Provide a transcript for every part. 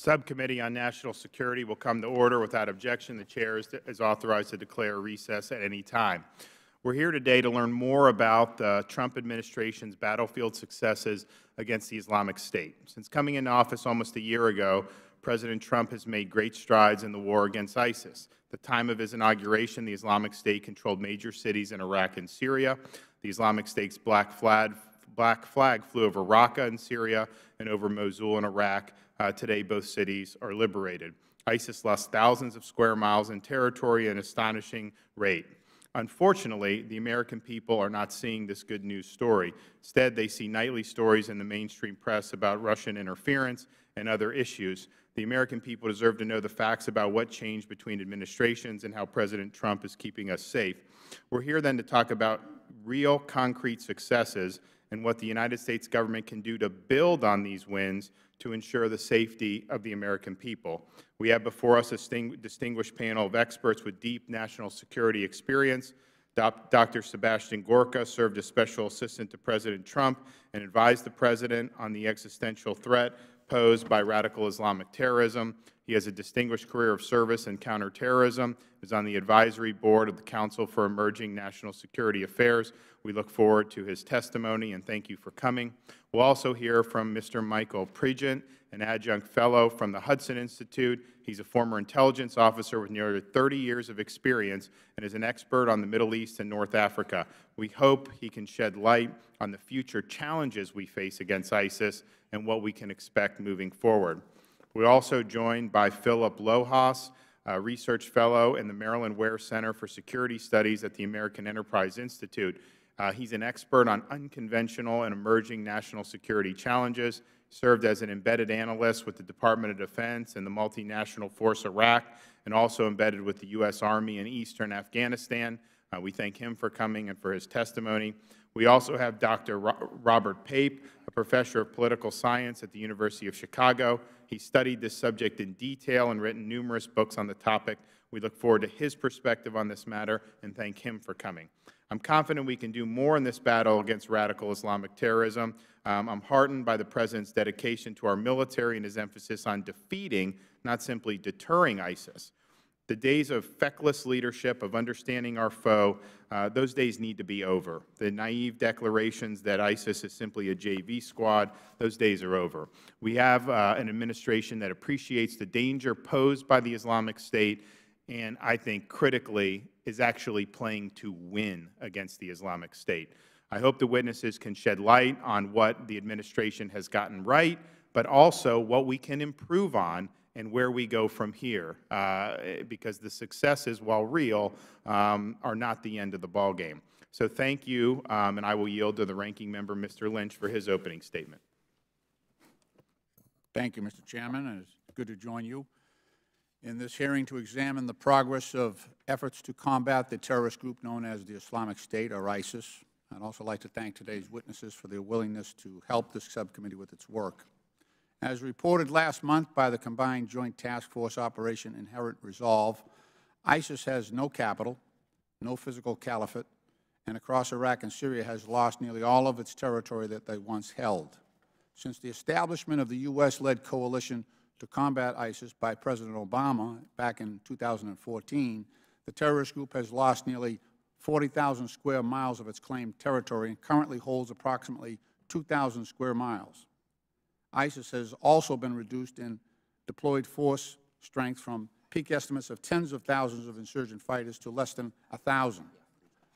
Subcommittee on National Security will come to order. Without objection, the Chair is authorized to declare a recess at any time. We're here today to learn more about the Trump administration's battlefield successes against the Islamic State. Since coming into office almost a year ago, President Trump has made great strides in the war against ISIS. At the time of his inauguration, the Islamic State controlled major cities in Iraq and Syria. The Islamic State's black flag flew over Raqqa in Syria and over Mosul in Iraq. Today, both cities are liberated. ISIS lost thousands of square miles in territory at an astonishing rate. Unfortunately, the American people are not seeing this good news story. Instead, they see nightly stories in the mainstream press about Russian interference and other issues. The American people deserve to know the facts about what changed between administrations and how President Trump is keeping us safe. We're here then to talk about real, concrete successes and what the United States government can do to build on these wins to ensure the safety of the American people. We have before us a distinguished panel of experts with deep national security experience. Dr. Sebastian Gorka served as Special Assistant to President Trump and advised the President on the existential threat posed by radical Islamic terrorism. He has a distinguished career of service in counterterrorism, is on the advisory board of the Council for Emerging National Security Affairs. We look forward to his testimony, and thank you for coming. We'll also hear from Mr. Michael Pregent, an adjunct fellow from the Hudson Institute. He's a former intelligence officer with nearly 30 years of experience and is an expert on the Middle East and North Africa. We hope he can shed light on the future challenges we face against ISIS and what we can expect moving forward. We're also joined by Philip Lohas, a research fellow in the Marilyn Ware Center for Security Studies at the American Enterprise Institute. He's an expert on unconventional and emerging national security challenges, served as an embedded analyst with the Department of Defense and the multinational force Iraq, and also embedded with the U.S. Army in eastern Afghanistan. We thank him for coming and for his testimony. We also have Dr. Robert Pape, a professor of political science at the University of Chicago. He studied this subject in detail and written numerous books on the topic. We look forward to his perspective on this matter and thank him for coming. I'm confident we can do more in this battle against radical Islamic terrorism. I'm heartened by the President's dedication to our military and his emphasis on defeating, not simply deterring ISIS. The days of feckless leadership, of understanding our foe, those days need to be over. The naive declarations that ISIS is simply a JV squad, those days are over. We have an administration that appreciates the danger posed by the Islamic State and, I think, critically, is actually playing to win against the Islamic State. I hope the witnesses can shed light on what the administration has gotten right, but also what we can improve on and where we go from here, because the successes, while real, are not the end of the ballgame. So thank you, and I will yield to the ranking member, Mr. Lynch, for his opening statement. Thank you, Mr. Chairman, and it's good to join you in this hearing to examine the progress of efforts to combat the terrorist group known as the Islamic State, or ISIS. I'd also like to thank today's witnesses for their willingness to help this subcommittee with its work. As reported last month by the Combined Joint Task Force Operation Inherent Resolve, ISIS has no capital, no physical caliphate, and across Iraq and Syria has lost nearly all of its territory that they once held. Since the establishment of the U.S.-led coalition to combat ISIS by President Obama back in 2014, the terrorist group has lost nearly 40,000 square miles of its claimed territory and currently holds approximately 2,000 square miles. ISIS has also been reduced in deployed force strength from peak estimates of tens of thousands of insurgent fighters to less than 1,000.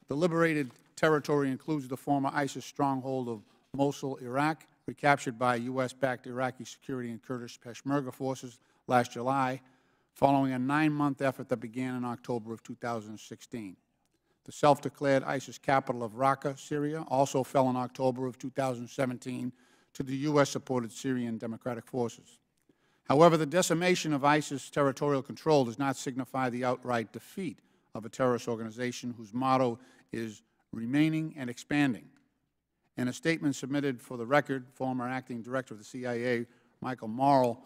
The liberated territory includes the former ISIS stronghold of Mosul, Iraq, recaptured by U.S.-backed Iraqi security and Kurdish Peshmerga forces last July, following a 9-month effort that began in October of 2016. The self-declared ISIS capital of Raqqa, Syria, also fell in October of 2017 to the U.S.-supported Syrian Democratic Forces. However, the decimation of ISIS territorial control does not signify the outright defeat of a terrorist organization whose motto is remaining and expanding. In a statement submitted for the record, former acting director of the CIA, Michael Morrell,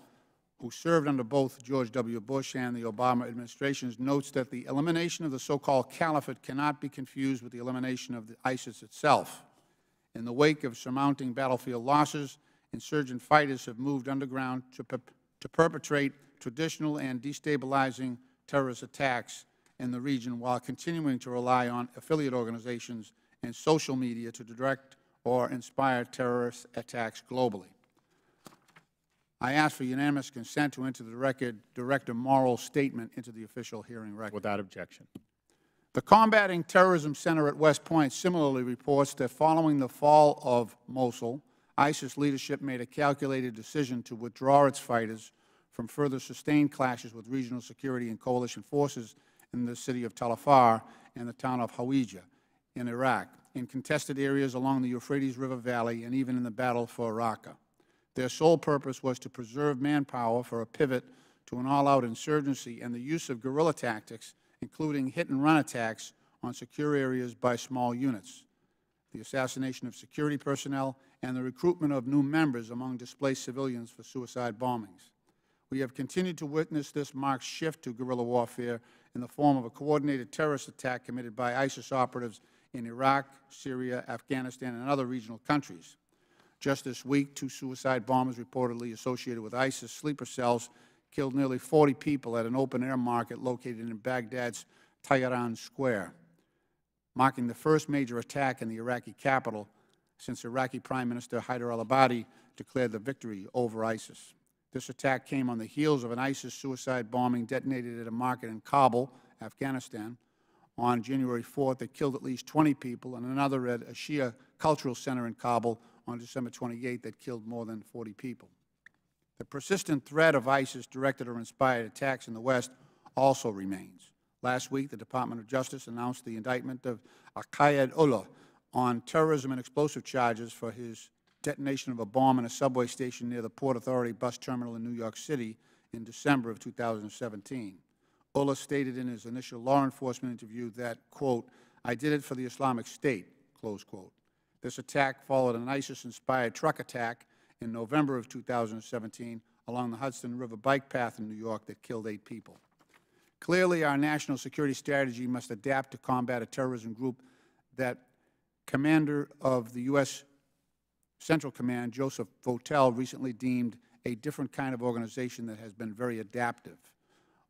who served under both George W. Bush and the Obama administrations, notes that the elimination of the so-called caliphate cannot be confused with the elimination of the ISIS itself. In the wake of surmounting battlefield losses, insurgent fighters have moved underground to to perpetrate traditional and destabilizing terrorist attacks in the region while continuing to rely on affiliate organizations and social media to direct or inspire terrorist attacks globally. I ask for unanimous consent to enter the record Director Morrell's statement into the official hearing record. Without objection. The Combating Terrorism Center at West Point similarly reports that following the fall of Mosul, ISIS leadership made a calculated decision to withdraw its fighters from further sustained clashes with regional security and coalition forces in the city of Tal Afar and the town of Hawija in Iraq, in contested areas along the Euphrates River Valley, and even in the battle for Raqqa. Their sole purpose was to preserve manpower for a pivot to an all-out insurgency and the use of guerrilla tactics, including hit-and-run attacks on secure areas by small units, the assassination of security personnel, and the recruitment of new members among displaced civilians for suicide bombings. We have continued to witness this marked shift to guerrilla warfare in the form of a coordinated terrorist attack committed by ISIS operatives in Iraq, Syria, Afghanistan, and other regional countries. Just this week, 2 suicide bombers reportedly associated with ISIS sleeper cells killed nearly 40 people at an open-air market located in Baghdad's Tahran Square, marking the first major attack in the Iraqi capital since Iraqi Prime Minister Haider al-Abadi declared the victory over ISIS. This attack came on the heels of an ISIS suicide bombing detonated at a market in Kabul, Afghanistan, on January 4th that killed at least 20 people, and another at a Shia cultural center in Kabul on December 28th that killed more than 40 people. The persistent threat of ISIS-directed or inspired attacks in the West also remains. Last week, the Department of Justice announced the indictment of Aqaid Ullah on terrorism and explosive charges for his detonation of a bomb in a subway station near the Port Authority bus terminal in New York City in December of 2017. Ullah stated in his initial law enforcement interview that, quote, "I did it for the Islamic State," close quote. This attack followed an ISIS-inspired truck attack in November of 2017 along the Hudson River bike path in New York that killed 8 people. Clearly, our national security strategy must adapt to combat a terrorism group that Commander of the U.S. Central Command, Joseph Votel, recently deemed a different kind of organization that has been very adaptive.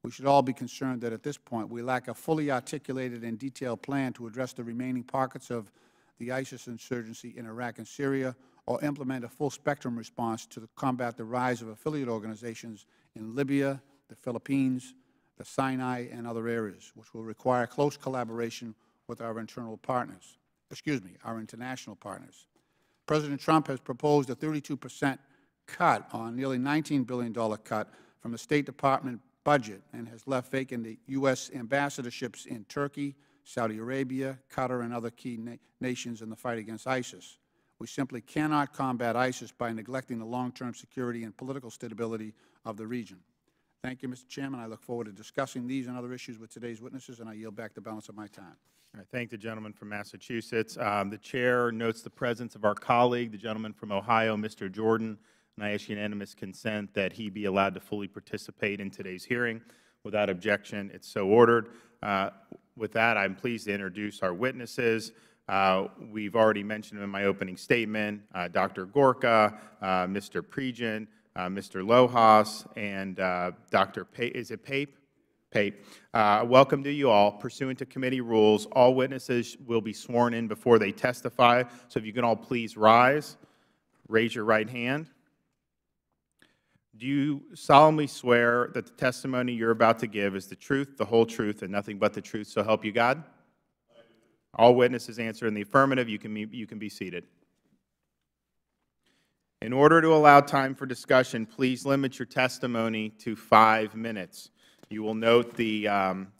We should all be concerned that at this point we lack a fully articulated and detailed plan to address the remaining pockets of the ISIS insurgency in Iraq and Syria, or implement a full-spectrum response to combat the rise of affiliate organizations in Libya, the Philippines, the Sinai, and other areas, which will require close collaboration with our international partners. President Trump has proposed a 32% cut on nearly $19 billion cut from the State Department budget and has left vacant the U.S. ambassadorships in Turkey, Saudi Arabia, Qatar, and other key nations in the fight against ISIS. We simply cannot combat ISIS by neglecting the long-term security and political stability of the region. Thank you, Mr. Chairman. I look forward to discussing these and other issues with today's witnesses, and I yield back the balance of my time. I thank the gentleman from Massachusetts. The Chair notes the presence of our colleague, the gentleman from Ohio, Mr. Jordan, and I ask unanimous consent that he be allowed to fully participate in today's hearing. Without objection, it's so ordered. With that, I'm pleased to introduce our witnesses. We've already mentioned in my opening statement Dr. Gorka, Mr. Prejean, Mr. Lohas, and Dr. Pape. Is it Pape? Pape. Welcome to you all. Pursuant to committee rules, all witnesses will be sworn in before they testify. So if you can all please rise, raise your right hand. Do you solemnly swear that the testimony you're about to give is the truth, the whole truth, and nothing but the truth, so help you God? All witnesses answer in the affirmative. You can be seated. In order to allow time for discussion, please limit your testimony to 5 minutes. You will note the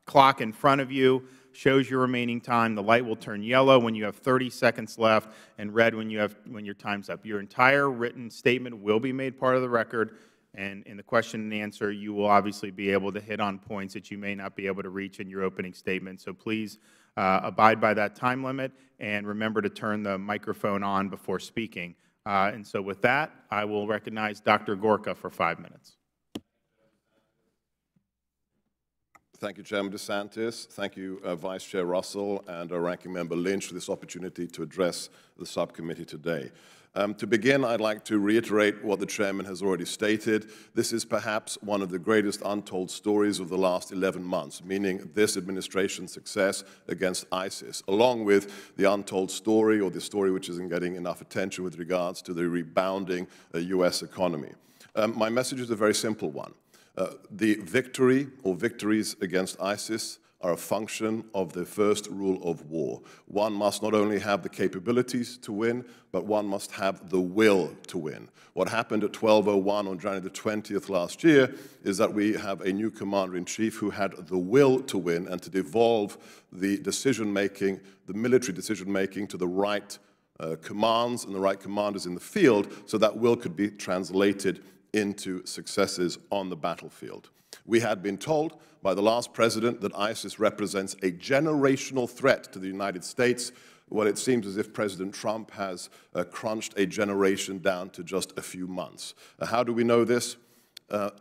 clock in front of you shows your remaining time. The light will turn yellow when you have 30 seconds left and red when your time's up. Your entire written statement will be made part of the record, and in the question and answer, you will obviously be able to hit on points that you may not be able to reach in your opening statement. So please abide by that time limit, and remember to turn the microphone on before speaking. And so with that, I will recognize Dr. Gorka for 5 minutes. Thank you, Chairman DeSantis. Thank you, Vice Chair Russell and Ranking Member Lynch for this opportunity to address the subcommittee today. To begin, I'd like to reiterate what the Chairman has already stated. This is perhaps one of the greatest untold stories of the last 11 months, meaning this administration's success against ISIS, along with the untold story, or the story which isn't getting enough attention with regards to the rebounding U.S. economy. My message is a very simple one. The victory or victories against ISIS are a function of the first rule of war. One must not only have the capabilities to win, but one must have the will to win. What happened at 12:01 on January the 20th last year is that we have a new commander-in-chief who had the will to win and to devolve the decision-making, the military decision-making, to the right commands and the right commanders in the field, so that will could be translated into successes on the battlefield. We had been told by the last president that ISIS represents a generational threat to the United States. Well, it seems as if President Trump has crunched a generation down to just a few months. How do we know this?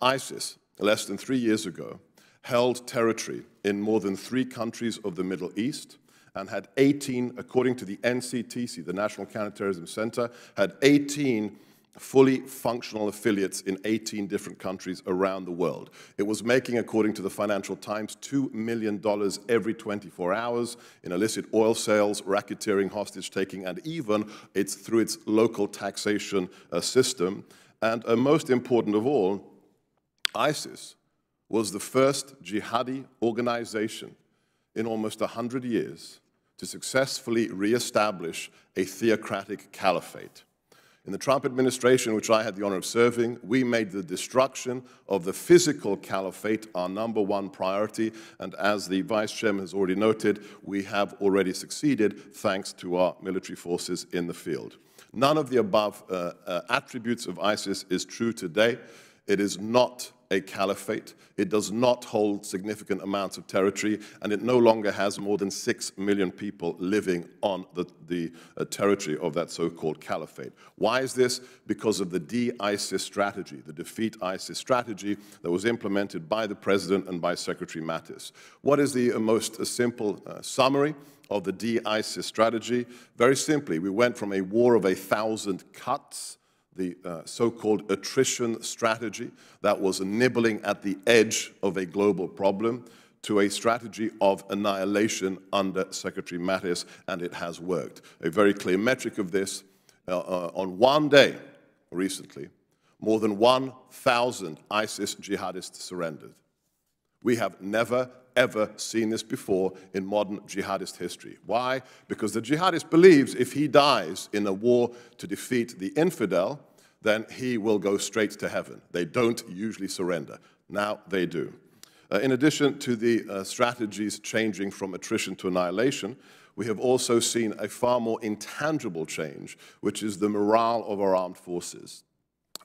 ISIS, less than 3 years ago, held territory in more than 3 countries of the Middle East and had 18, according to the NCTC, the National Counterterrorism Center, had 18 fully functional affiliates in 18 different countries around the world. It was making, according to the Financial Times, $2 million every 24 hours in illicit oil sales, racketeering, hostage-taking, and even through its local taxation system. And most important of all, ISIS was the first jihadi organization in almost 100 years to successfully reestablish a theocratic caliphate. In the Trump administration, which I had the honor of serving, we made the destruction of the physical caliphate our #1 priority, and as the Vice Chairman has already noted, we have already succeeded thanks to our military forces in the field. None of the above attributes of ISIS is true today. It is not a caliphate. It does not hold significant amounts of territory, and it no longer has more than 6 million people living on the territory of that so-called caliphate. Why is this? Because of the de-ISIS strategy, the defeat ISIS strategy that was implemented by the President and by Secretary Mattis. What is the most simple summary of the de-ISIS strategy? Very simply, we went from a war of 1,000 cuts, the so-called attrition strategy that was nibbling at the edge of a global problem, to a strategy of annihilation under Secretary Mattis, and it has worked. A very clear metric of this, on one day recently, more than 1,000 ISIS jihadists surrendered. We have never, ever seen this before in modern jihadist history. Why? Because the jihadist believes if he dies in a war to defeat the infidel, then he will go straight to heaven. They don't usually surrender. Now they do. In addition to the strategies changing from attrition to annihilation, we have also seen a far more intangible change, which is the morale of our armed forces.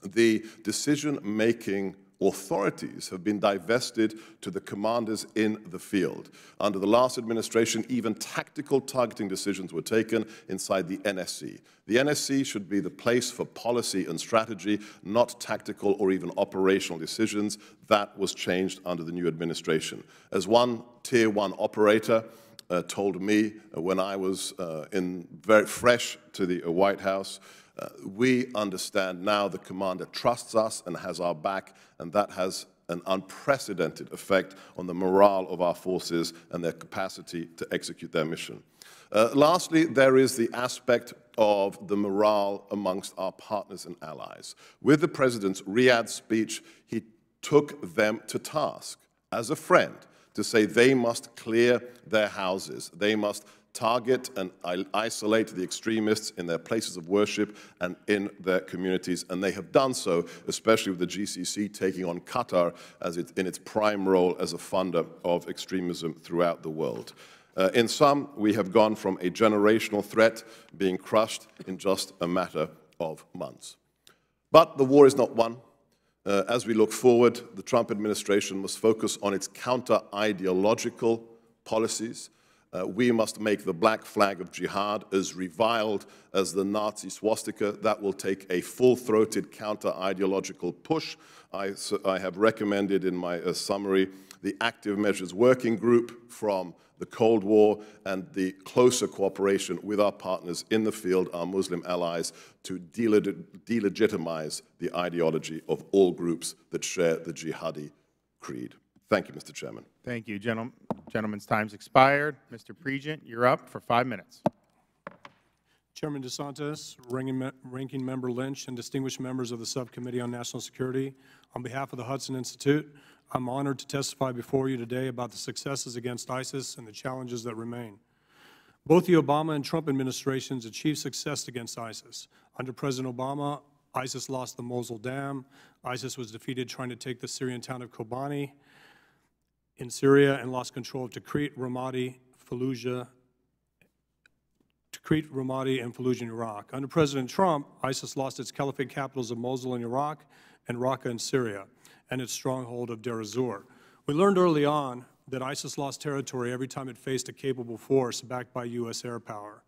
The decision-making authorities have been divested to the commanders in the field. Under the last administration, even tactical targeting decisions were taken inside the NSC. The NSC should be the place for policy and strategy, not tactical or even operational decisions. That was changed under the new administration. As one Tier 1 operator told me when I was very fresh to the White House, we understand now the commander trusts us and has our back, and that has an unprecedented effect on the morale of our forces and their capacity to execute their mission. Lastly, there is the aspect of the morale amongst our partners and allies. With the President's Riyadh speech, he took them to task as a friend to say they must clear their houses, they must target and isolate the extremists in their places of worship and in their communities, and they have done so, especially with the GCC taking on Qatar as in its prime role as a funder of extremism throughout the world. In sum, we have gone from a generational threat being crushed in just a matter of months. But the war is not won. As we look forward, the Trump administration must focus on its counter-ideological policies. We must make the black flag of jihad as reviled as the Nazi swastika. That will take a full-throated counter-ideological push. I have recommended in my summary the Active Measures Working Group from the Cold War, and the closer cooperation with our partners in the field, our Muslim allies, to delegitimize the ideology of all groups that share the jihadi creed. Thank you, Mr. Chairman. Thank you. Gentleman's time's expired. Mr. Pregent, you're up for 5 minutes. Chairman DeSantis, Ranking Member Lynch, and distinguished members of the Subcommittee on National Security, on behalf of the Hudson Institute, I'm honored to testify before you today about the successes against ISIS and the challenges that remain. Both the Obama and Trump administrations achieved success against ISIS. Under President Obama, ISIS lost the Mosul Dam. ISIS was defeated trying to take the Syrian town of Kobani in Syria and lost control of Tikrit, Ramadi, and Fallujah in Iraq. Under President Trump, ISIS lost its caliphate capitals of Mosul in Iraq and Raqqa in Syria, and its stronghold of Deir ez-Zor. We learned early on that ISIS lost territory every time it faced a capable force backed by U.S. air power.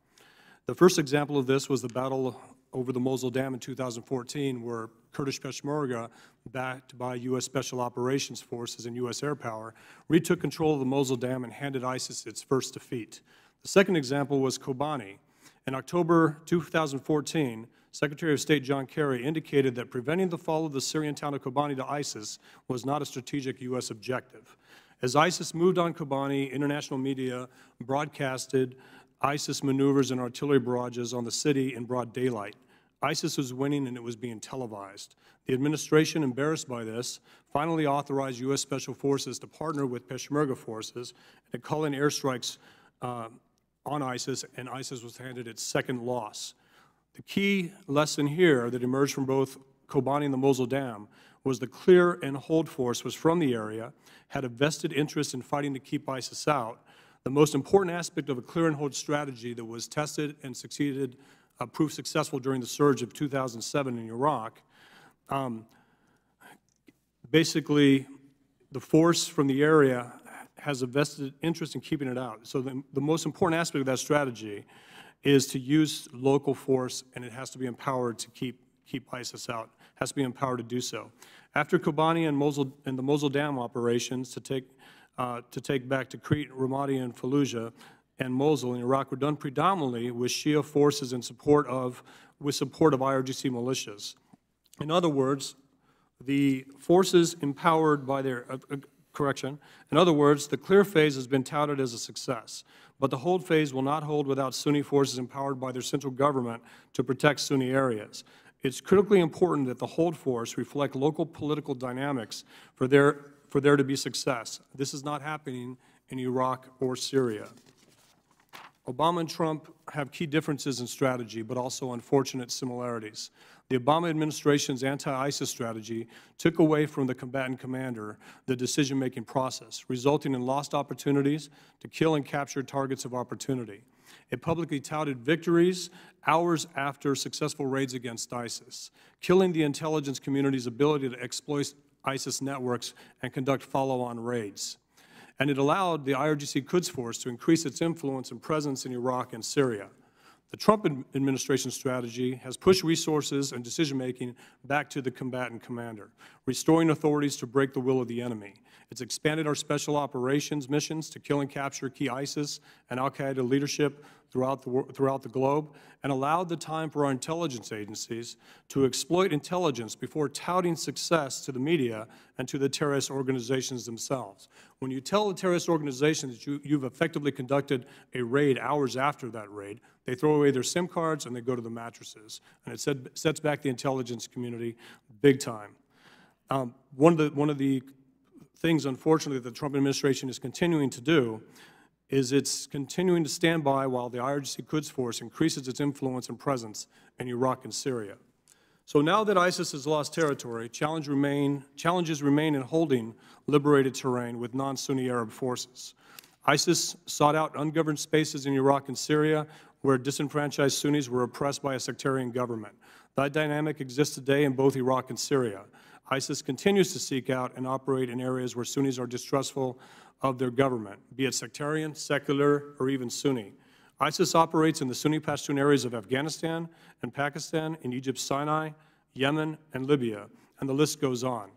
The first example of this was the battle over the Mosul Dam in 2014, where Kurdish Peshmerga, backed by U.S. Special Operations Forces and U.S. air power, retook control of the Mosul Dam and handed ISIS its first defeat. The second example was Kobani. In October 2014, Secretary of State John Kerry indicated that preventing the fall of the Syrian town of Kobani to ISIS was not a strategic U.S. objective. As ISIS moved on Kobani, international media broadcasted ISIS maneuvers and artillery barrages on the city in broad daylight. ISIS was winning, and it was being televised. The administration, embarrassed by this, finally authorized U.S. Special Forces to partner with Peshmerga forces and to call in airstrikes on ISIS, and ISIS was handed its second loss. The key lesson here that emerged from both Kobani and the Mosul Dam was the clear and hold force was from the area, had a vested interest in fighting to keep ISIS out. The most important aspect of a clear and hold strategy that was tested and succeeded, proved successful during the surge of 2007 in Iraq. Basically, the force from the area has a vested interest in keeping it out. So the most important aspect of that strategy is to use local force, and it has to be empowered to keep ISIS out. It has to be empowered to do so. After Kobani and the Mosul Dam operations to take back Tikrit, Ramadi, and Fallujah and Mosul in Iraq were done predominantly with Shia forces in support of IRGC militias. In other words, the forces empowered by their in other words, the clear phase has been touted as a success, but the hold phase will not hold without Sunni forces empowered by their central government to protect Sunni areas. It's critically important that the hold force reflect local political dynamics for there to be success. This is not happening in Iraq or Syria. Obama and Trump have key differences in strategy, but also unfortunate similarities. The Obama administration's anti-ISIS strategy took away from the combatant commander the decision-making process, resulting in lost opportunities to kill and capture targets of opportunity. It publicly touted victories hours after successful raids against ISIS, killing the intelligence community's ability to exploit ISIS networks and conduct follow-on raids. And it allowed the IRGC Quds Force to increase its influence and presence in Iraq and Syria. The Trump administration strategy has pushed resources and decision-making back to the combatant commander, restoring authorities to break the will of the enemy. It's expanded our special operations missions to kill and capture key ISIS and al-Qaeda leadership throughout the globe, and allowed the time for our intelligence agencies to exploit intelligence before touting success to the media and to the terrorist organizations themselves. When you tell the terrorist organizations that you've effectively conducted a raid hours after that raid, they throw away their SIM cards and they go to the mattresses. And it sets back the intelligence community big time. One of the things, unfortunately, that the Trump administration is continuing to do is it's continuing to stand by while the IRGC Quds Force increases its influence and presence in Iraq and Syria. So now that ISIS has lost territory, challenges remain in holding liberated terrain with non-Sunni Arab forces. ISIS sought out ungoverned spaces in Iraq and Syria where disenfranchised Sunnis were oppressed by a sectarian government. That dynamic exists today in both Iraq and Syria. ISIS continues to seek out and operate in areas where Sunnis are distrustful of their government, be it sectarian, secular, or even Sunni. ISIS operates in the Sunni Pashtun areas of Afghanistan and Pakistan, in Egypt's Sinai, Yemen, and Libya, and the list goes on.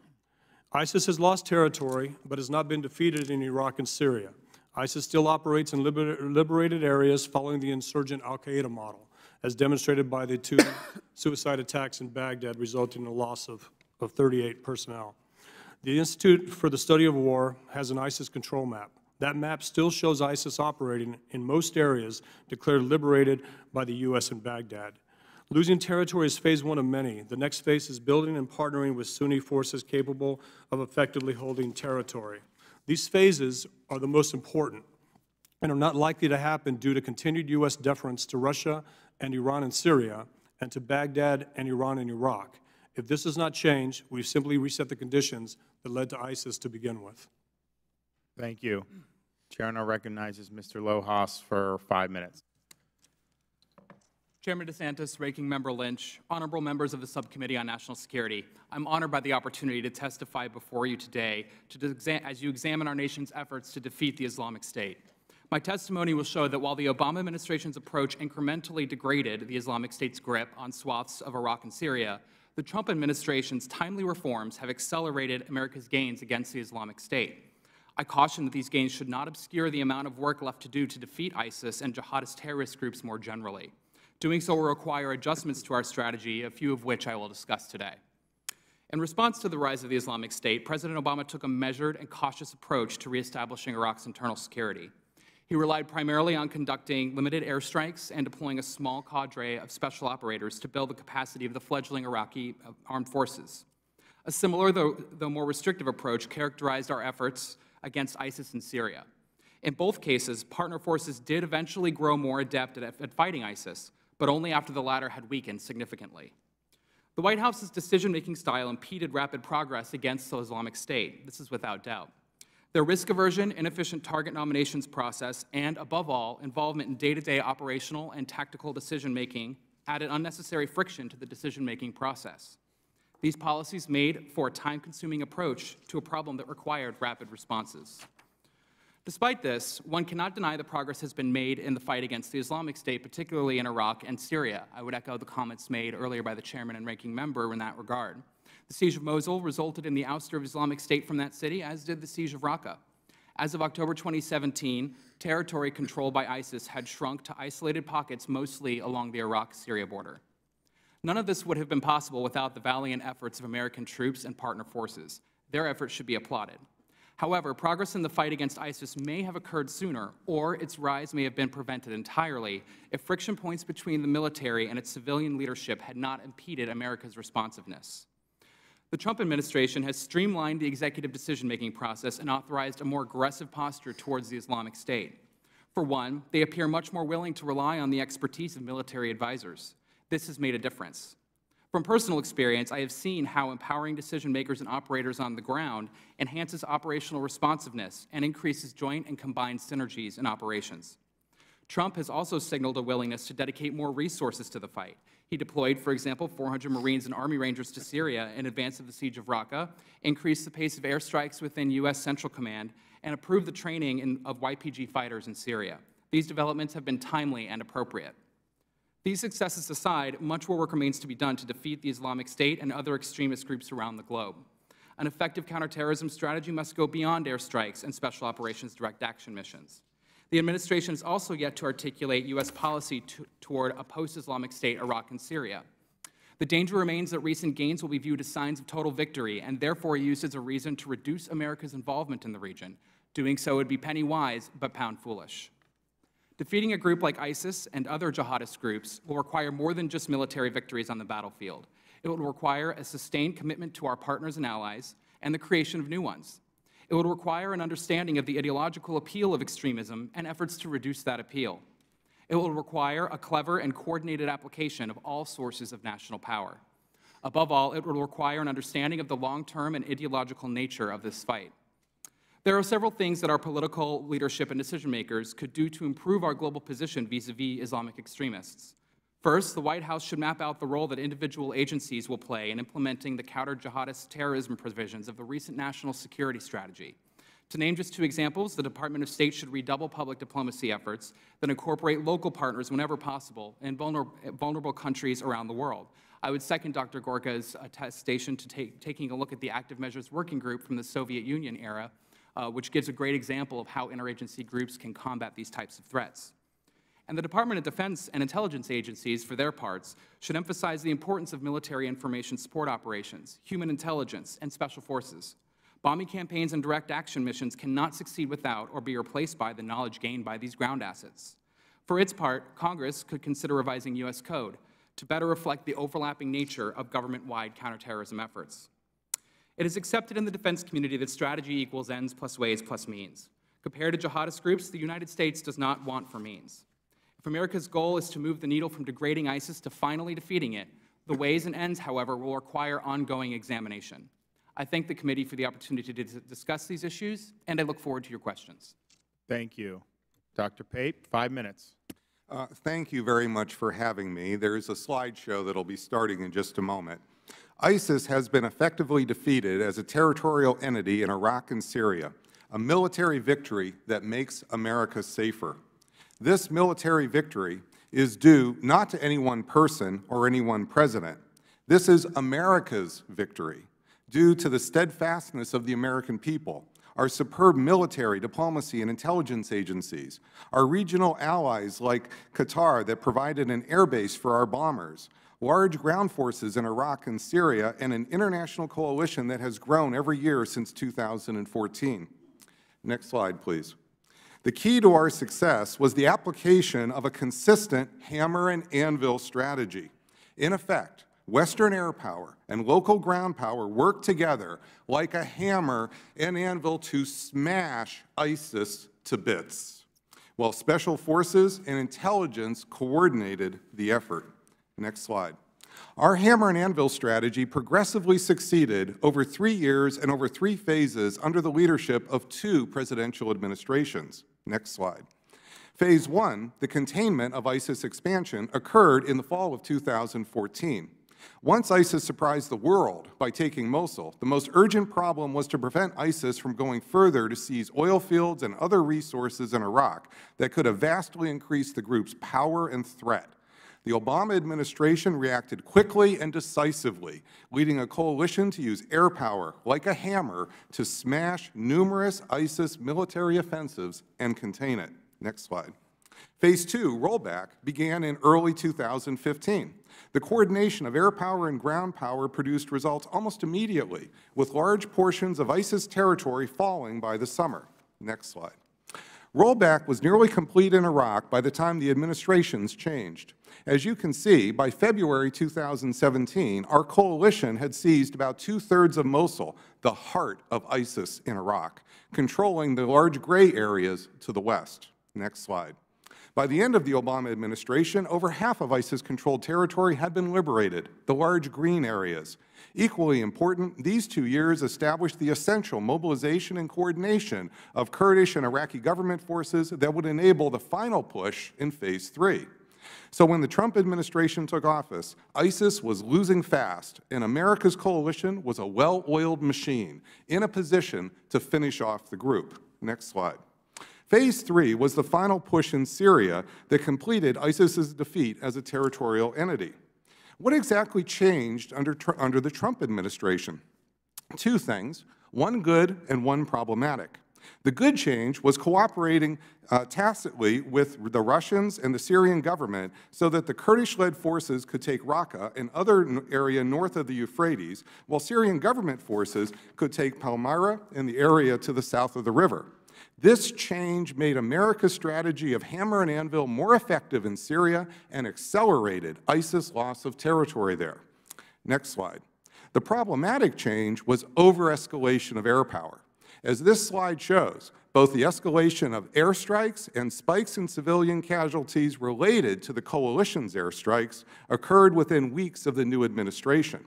ISIS has lost territory, but has not been defeated in Iraq and Syria. ISIS still operates in liberated areas following the insurgent al-Qaeda model, as demonstrated by the 2 suicide attacks in Baghdad, resulting in a loss of 38 personnel. The Institute for the Study of War has an ISIS control map. That map still shows ISIS operating in most areas declared liberated by the U.S. and Baghdad. Losing territory is phase one of many. The next phase is building and partnering with Sunni forces capable of effectively holding territory. These phases are the most important and are not likely to happen due to continued U.S. deference to Russia and Iran and Syria and to Baghdad and Iran and Iraq. If this does not change, we simply reset the conditions that led to ISIS to begin with. Thank you. Chair now recognizes Mr. Lohas for 5 minutes. Chairman DeSantis, Ranking Member Lynch, honorable members of the Subcommittee on National Security, I'm honored by the opportunity to testify before you today as you examine our nation's efforts to defeat the Islamic State. My testimony will show that while the Obama administration's approach incrementally degraded the Islamic State's grip on swaths of Iraq and Syria, the Trump administration's timely reforms have accelerated America's gains against the Islamic State. I caution that these gains should not obscure the amount of work left to do to defeat ISIS and jihadist terrorist groups more generally. Doing so will require adjustments to our strategy, a few of which I will discuss today. In response to the rise of the Islamic State, President Obama took a measured and cautious approach to reestablishing Iraq's internal security. He relied primarily on conducting limited airstrikes and deploying a small cadre of special operators to build the capacity of the fledgling Iraqi armed forces. A similar, though more restrictive approach characterized our efforts against ISIS in Syria. In both cases, partner forces did eventually grow more adept at fighting ISIS, but only after the latter had weakened significantly. The White House's decision-making style impeded rapid progress against the Islamic State. This is without doubt. Their risk aversion, inefficient target nominations process, and, above all, involvement in day-to-day operational and tactical decision-making added unnecessary friction to the decision-making process. These policies made for a time-consuming approach to a problem that required rapid responses. Despite this, one cannot deny the progress has been made in the fight against the Islamic State, particularly in Iraq and Syria. I would echo the comments made earlier by the chairman and ranking member in that regard. The siege of Mosul resulted in the ouster of Islamic State from that city, as did the siege of Raqqa. As of October 2017, territory controlled by ISIS had shrunk to isolated pockets mostly along the Iraq-Syria border. None of this would have been possible without the valiant efforts of American troops and partner forces. Their efforts should be applauded. However, progress in the fight against ISIS may have occurred sooner, or its rise may have been prevented entirely if friction points between the military and its civilian leadership had not impeded America's responsiveness. The Trump administration has streamlined the executive decision-making process and authorized a more aggressive posture towards the Islamic State. For one, they appear much more willing to rely on the expertise of military advisors. This has made a difference. From personal experience, I have seen how empowering decision-makers and operators on the ground enhances operational responsiveness and increases joint and combined synergies in operations. Trump has also signaled a willingness to dedicate more resources to the fight. He deployed, for example, 400 Marines and Army Rangers to Syria in advance of the siege of Raqqa, increased the pace of airstrikes within U.S. Central Command, and approved the training of YPG fighters in Syria. These developments have been timely and appropriate. These successes aside, much more work remains to be done to defeat the Islamic State and other extremist groups around the globe. An effective counterterrorism strategy must go beyond airstrikes and special operations direct action missions. The administration has also yet to articulate U.S. policy toward a post-Islamic State Iraq and Syria. The danger remains that recent gains will be viewed as signs of total victory and therefore used as a reason to reduce America's involvement in the region. Doing so would be penny wise but pound foolish. Defeating a group like ISIS and other jihadist groups will require more than just military victories on the battlefield. It will require a sustained commitment to our partners and allies and the creation of new ones. It will require an understanding of the ideological appeal of extremism and efforts to reduce that appeal. It will require a clever and coordinated application of all sources of national power. Above all, it will require an understanding of the long-term and ideological nature of this fight. There are several things that our political leadership and decision-makers could do to improve our global position vis-a-vis Islamic extremists. First, the White House should map out the role that individual agencies will play in implementing the counter-jihadist terrorism provisions of the recent national security strategy. To name just two examples, the Department of State should redouble public diplomacy efforts that incorporate local partners whenever possible in vulnerable countries around the world. I would second Dr. Gorka's attestation to taking a look at the Active Measures Working Group from the Soviet Union era, which gives a great example of how interagency groups can combat these types of threats. And the Department of Defense and intelligence agencies, for their parts, should emphasize the importance of military information support operations, human intelligence, and special forces. Bombing campaigns and direct action missions cannot succeed without or be replaced by the knowledge gained by these ground assets. For its part, Congress could consider revising U.S. code to better reflect the overlapping nature of government-wide counterterrorism efforts. It is accepted in the defense community that strategy equals ends plus ways plus means. Compared to jihadist groups, the United States does not want for means. If America's goal is to move the needle from degrading ISIS to finally defeating it, the ways and ends, however, will require ongoing examination. I thank the committee for the opportunity to discuss these issues, and I look forward to your questions. Thank you. Dr. Pape, 5 minutes. Thank you very much for having me. There is a slideshow that will be starting in just a moment. ISIS has been effectively defeated as a territorial entity in Iraq and Syria, a military victory that makes America safer. This military victory is due not to any one person or any one president. This is America's victory, due to the steadfastness of the American people, our superb military, diplomacy, and intelligence agencies, our regional allies like Qatar that provided an air base for our bombers, large ground forces in Iraq and Syria, and an international coalition that has grown every year since 2014. Next slide, please. The key to our success was the application of a consistent hammer and anvil strategy. In effect, Western air power and local ground power worked together like a hammer and anvil to smash ISIS to bits, while special forces and intelligence coordinated the effort. Next slide. Our hammer and anvil strategy progressively succeeded over 3 years and over 3 phases under the leadership of 2 presidential administrations. Next slide. Phase 1, the containment of ISIS expansion, occurred in the fall of 2014. Once ISIS surprised the world by taking Mosul, the most urgent problem was to prevent ISIS from going further to seize oil fields and other resources in Iraq that could have vastly increased the group's power and threat. The Obama administration reacted quickly and decisively, leading a coalition to use air power like a hammer to smash numerous ISIS military offensives and contain it. Next slide. Phase 2, rollback, began in early 2015. The coordination of air power and ground power produced results almost immediately, with large portions of ISIS territory falling by the summer. Next slide. Rollback was nearly complete in Iraq by the time the administrations changed. As you can see, by February 2017, our coalition had seized about 2/3 of Mosul, the heart of ISIS in Iraq, controlling the large gray areas to the west. Next slide. By the end of the Obama administration, over half of ISIS-controlled territory had been liberated, the large green areas. Equally important, these 2 years established the essential mobilization and coordination of Kurdish and Iraqi government forces that would enable the final push in Phase 3. So when the Trump administration took office, ISIS was losing fast, and America's coalition was a well-oiled machine in a position to finish off the group. Next slide. Phase 3 was the final push in Syria that completed ISIS's defeat as a territorial entity. What exactly changed under the Trump administration? 2 things, one good and one problematic. The good change was cooperating tacitly with the Russians and the Syrian government so that the Kurdish-led forces could take Raqqa, an other area north of the Euphrates, while Syrian government forces could take Palmyra and the area to the south of the river. This change made America's strategy of hammer and anvil more effective in Syria and accelerated ISIS' loss of territory there. Next slide. The problematic change was over-escalation of air power. As this slide shows, both the escalation of airstrikes and spikes in civilian casualties related to the coalition's airstrikes occurred within weeks of the new administration.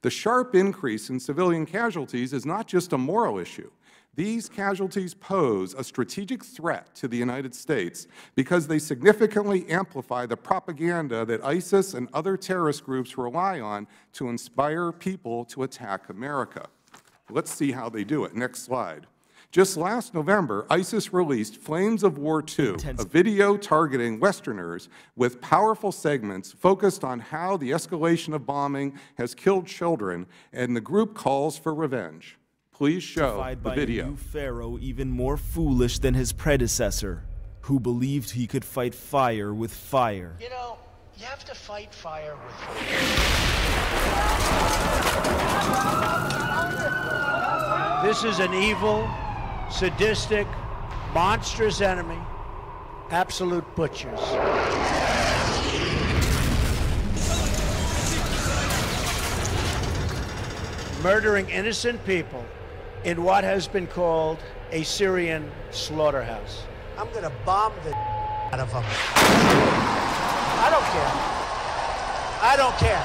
The sharp increase in civilian casualties is not just a moral issue. These casualties pose a strategic threat to the United States because they significantly amplify the propaganda that ISIS and other terrorist groups rely on to inspire people to attack America. Let's see how they do it. Next slide. Just last November, ISIS released Flames of War II, a video targeting Westerners with powerful segments focused on how the escalation of bombing has killed children, and the group calls for revenge. Please show the video. A new pharaoh even more foolish than his predecessor, who believed he could fight fire with fire. You know, you have to fight fire with fire. This is an evil, sadistic, monstrous enemy, absolute butchers. Murdering innocent people in what has been called a Syrian slaughterhouse. I'm gonna bomb the out of them. I don't care.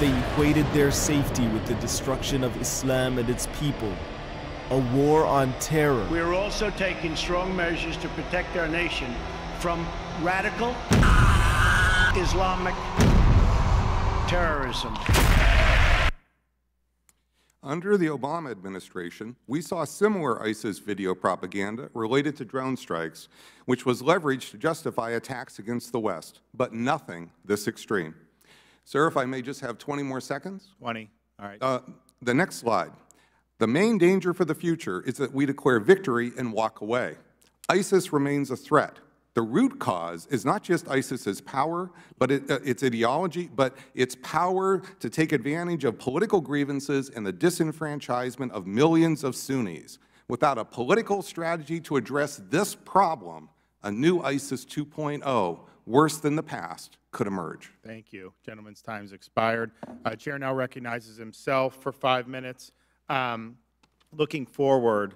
They equated their safety with the destruction of Islam and its people. A war on terror. We are also taking strong measures to protect our nation from radical Islamic terrorism. Under the Obama administration, we saw similar ISIS video propaganda related to drone strikes, which was leveraged to justify attacks against the West, but nothing this extreme. Sir, if I may just have 20 more seconds? 20. All right. The next slide. The main danger for the future is that we declare victory and walk away. ISIS remains a threat. The root cause is not just ISIS's power, but its ideology, but its power to take advantage of political grievances and the disenfranchisement of millions of Sunnis. Without a political strategy to address this problem, a new ISIS 2.0, worse than the past, could emerge. Thank you. Gentleman's time's expired. Chair now recognizes himself for 5 minutes. Looking forward,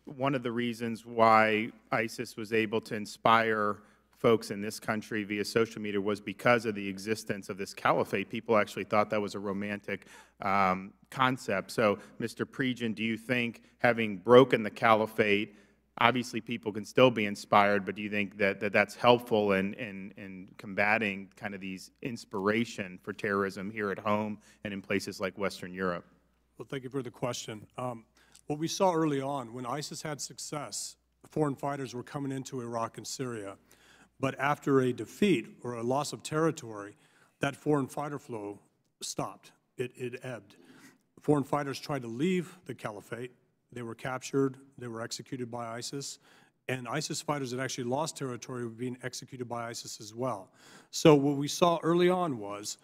one of the reasons why ISIS was able to inspire folks in this country via social media was because of the existence of this caliphate. People actually thought that was a romantic concept. So, Mr. Prejean, do you think, having broken the caliphate, obviously people can still be inspired, but do you think that that's helpful in combating kind of these inspiration for terrorism here at home and in places like Western Europe? Well, thank you for the question. What we saw early on, when ISIS had success, foreign fighters were coming into Iraq and Syria. But after a defeat or a loss of territory, that foreign fighter flow stopped. It ebbed. Foreign fighters tried to leave the caliphate. They were captured. They were executed by ISIS. And ISIS fighters that actually lost territory were being executed by ISIS as well. So what we saw early on was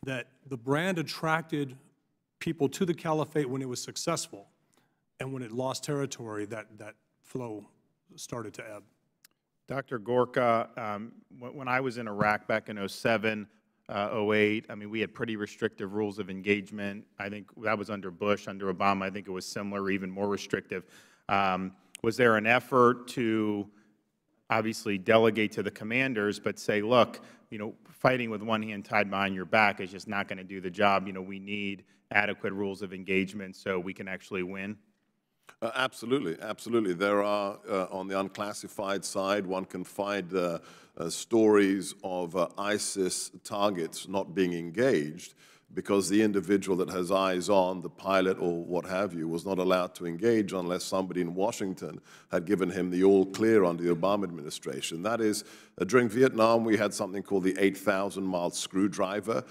that the brand attracted people to the caliphate when it was successful. And when it lost territory, that flow started to ebb. Dr. Gorka, when I was in Iraq back in 07, 08, I mean, we had pretty restrictive rules of engagement. I think that was under Bush. Under Obama, I think it was similar or even more restrictive. Was there an effort to obviously delegate to the commanders, but say, look, you know, fighting with one hand tied behind your back is just not going to do the job. You know, we need adequate rules of engagement so we can actually win? Absolutely, absolutely. There are, on the unclassified side, one can find stories of ISIS targets not being engaged because the individual that has eyes on, the pilot or what have you, was not allowed to engage unless somebody in Washington had given him the all clear under the Obama administration. That is, during Vietnam, we had something called the 8,000-mile screwdriver.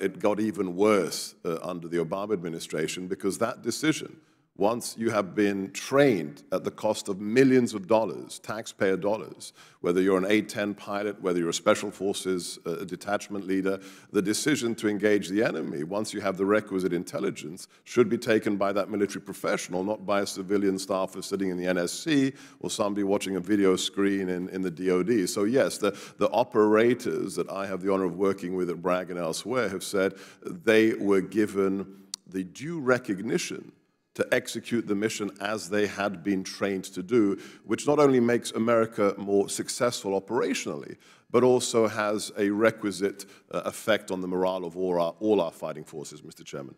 It got even worse under the Obama administration because that decision, once you have been trained at the cost of millions of dollars, taxpayer dollars, whether you're an A-10 pilot, whether you're a special forces detachment leader, the decision to engage the enemy, once you have the requisite intelligence, should be taken by that military professional, not by a civilian staffer sitting in the NSC or somebody watching a video screen in the DOD. So yes, the operators that I have the honor of working with at Bragg and elsewhere have said they were given the due recognition to execute the mission as they had been trained to do, which not only makes America more successful operationally, but also has a requisite effect on the morale of all our fighting forces, Mr. Chairman.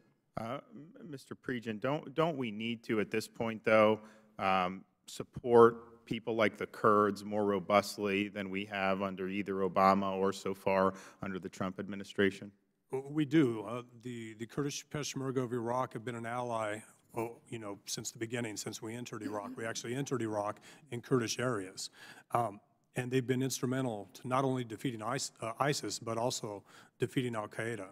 Mr. Prejean, don't we need to, at this point, though, support people like the Kurds more robustly than we have under either Obama or so far under the Trump administration? We do. The Kurdish Peshmerga of Iraq have been an ally since the beginning, since we entered Iraq. We actually entered Iraq in Kurdish areas. And they've been instrumental to not only defeating ISIS, but also defeating al-Qaeda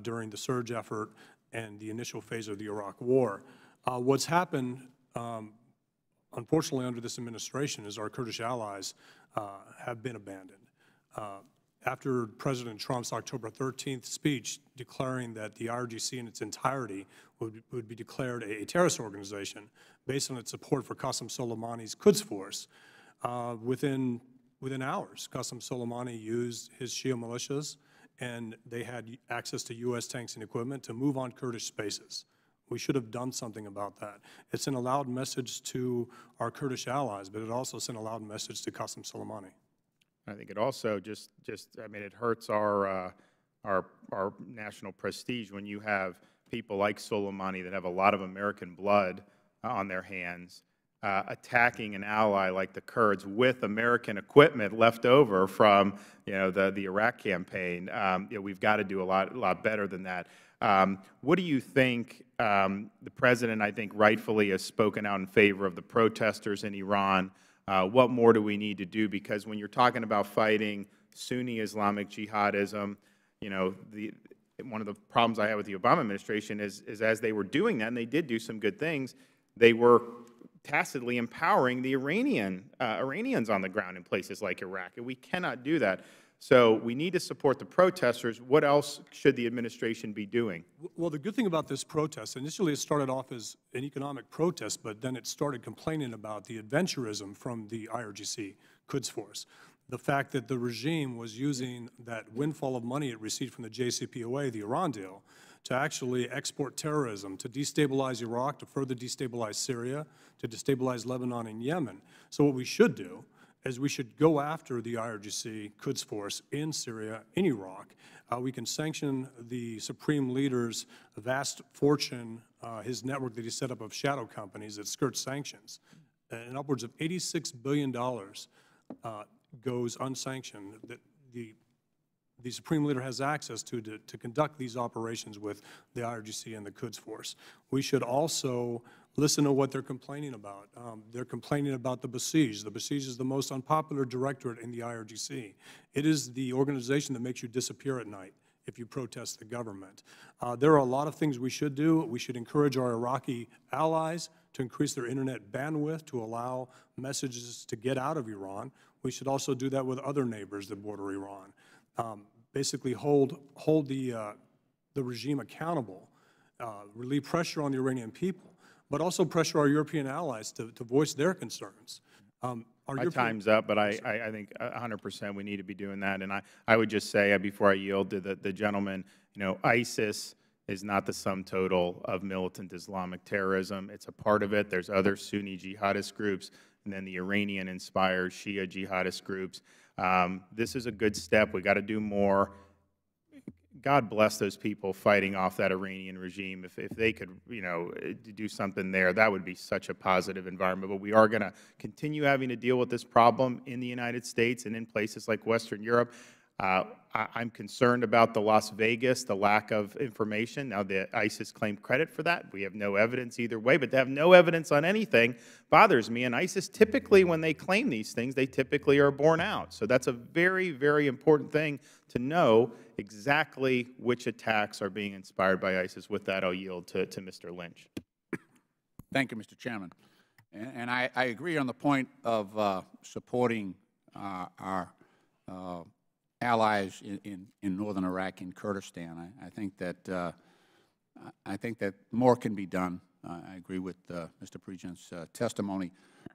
during the surge effort and the initial phase of the Iraq War. What's happened, unfortunately, under this administration is our Kurdish allies have been abandoned. After President Trump's October 13th speech declaring that the IRGC in its entirety would be declared a terrorist organization based on its support for Qasem Soleimani's Quds Force, within hours, Qasem Soleimani used his Shia militias, and they had access to U.S. tanks and equipment to move on Kurdish spaces. We should have done something about that. It sent a loud message to our Kurdish allies, but it also sent a loud message to Qasem Soleimani. I think it also I mean, it hurts our national prestige when you have people like Soleimani that have a lot of American blood on their hands attacking an ally like the Kurds with American equipment left over from, the Iraq campaign. We've got to do a lot better than that. What do you think? The President, I think, rightfully has spoken out in favor of the protesters in Iran. What more do we need to do? Because when you're talking about fighting Sunni Islamic jihadism, one of the problems I have with the Obama administration is as they were doing that, and they did do some good things, they were tacitly empowering the Iranians on the ground in places like Iraq, and we cannot do that. So we need to support the protesters. What else should the administration be doing? Well, the good thing about this protest, initially it started off as an economic protest, but then it started complaining about the adventurism from the IRGC Quds Force. The fact that the regime was using that windfall of money it received from the JCPOA, the Iran deal, to actually export terrorism, to destabilize Iraq, to further destabilize Syria, to destabilize Lebanon and Yemen. So what we should do is we should go after the IRGC Quds Force in Syria, in Iraq. We can sanction the supreme leader's vast fortune, his network that he set up of shadow companies that skirt sanctions. And upwards of $86 billion goes unsanctioned that the supreme leader has access to conduct these operations with the IRGC and the Quds Force. We should also listen to what they're complaining about. They're complaining about the Basij. The Basij is the most unpopular directorate in the IRGC. It is the organization that makes you disappear at night if you protest the government. There are a lot of things we should do. We should encourage our Iraqi allies to increase their internet bandwidth to allow messages to get out of Iran. We should also do that with other neighbors that border Iran. Basically hold the regime accountable, relieve pressure on the Iranian people, but also pressure our European allies to voice their concerns. My time's up, but I think 100% we need to be doing that. And I would just say, before I yield to the gentleman, ISIS is not the sum total of militant Islamic terrorism. It's a part of it. There's other Sunni jihadist groups, and then the Iranian-inspired Shia jihadist groups. This is a good step. We got to do more. God bless those people fighting off that Iranian regime. If they could, do something there, that would be such a positive environment. But we are going to continue having to deal with this problem in the United States and in places like Western Europe. I'm concerned about the Las Vegas, the lack of information. Now, the ISIS claimed credit for that. We have no evidence either way, but to have no evidence on anything bothers me. And ISIS typically, when they claim these things, they typically are borne out. So that's a very, very important thing to know exactly which attacks are being inspired by ISIS. With that, I'll yield to Mr. Lynch. Thank you, Mr. Chairman. And I agree on the point of supporting our allies in northern Iraq and Kurdistan. I think that more can be done. I agree with Mr. Prejeant's testimony.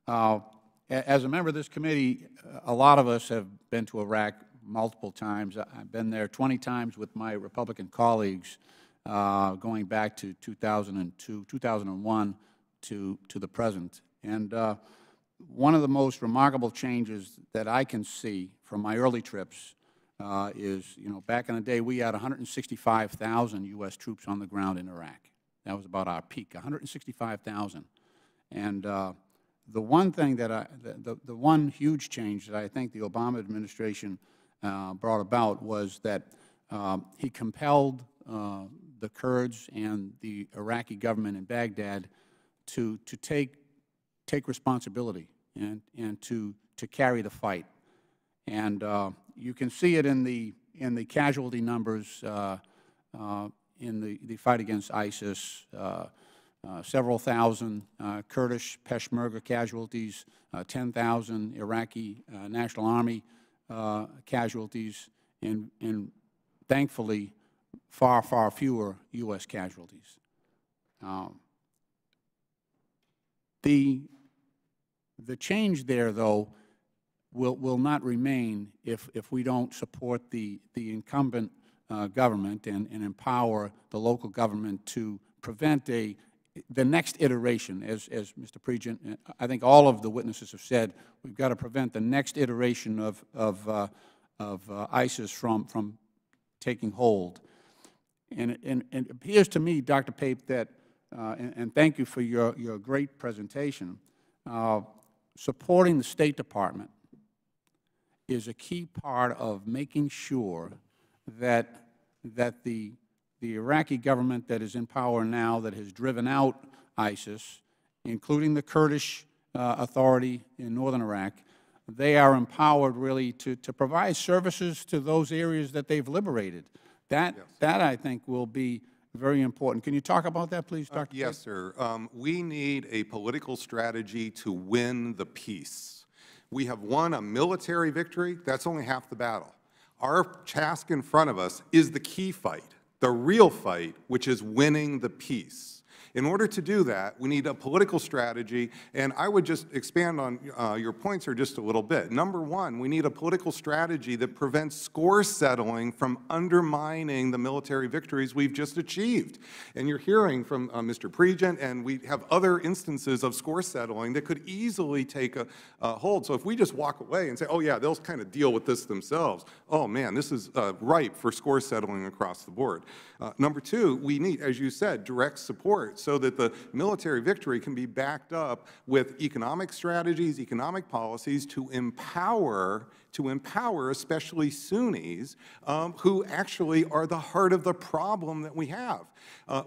As a member of this committee, a lot of us have been to Iraq multiple times. I've been there 20 times with my Republican colleagues, going back to 2002, 2001 to the present. And one of the most remarkable changes that I can see from my early trips is, back in the day, we had 165,000 U.S. troops on the ground in Iraq. That was about our peak, 165,000. And the one thing that the one huge change that I think the Obama administration brought about was that he compelled the Kurds and the Iraqi government in Baghdad to take responsibility and to carry the fight. And you can see it in the casualty numbers in the fight against ISIS. Several thousand Kurdish Peshmerga casualties, 10,000 Iraqi National Army casualties, and thankfully far, far fewer U.S. casualties. The change there, though, will not remain if we don't support the incumbent government and empower the local government to prevent the next iteration. As Mr. Pregent, I think all of the witnesses have said, we've got to prevent the next iteration of ISIS from taking hold. And it appears to me, Dr. Pape, that, and thank you for your great presentation, supporting the State Department is a key part of making sure that the Iraqi government that is in power now, that has driven out ISIS, including the Kurdish Authority in northern Iraq, they are empowered really to provide services to those areas that they've liberated. That I think will be very important. Can you talk about that, please, Dr. Yes, sir. We need a political strategy to win the peace. We have won a military victory. That's only half the battle. Our task in front of us is the key fight, the real fight, which is winning the peace. In order to do that, we need a political strategy, and I would just expand on your points here just a little bit. Number one, we need a political strategy that prevents score settling from undermining the military victories we've just achieved. And you're hearing from Mr. Pregent, and we have other instances of score settling that could easily take a hold. So if we just walk away and say, oh yeah, they'll kind of deal with this themselves, oh man, this is ripe for score settling across the board. Number two, we need, as you said, direct support so that the military victory can be backed up with economic strategies, economic policies to empower especially Sunnis who actually are the heart of the problem that we have.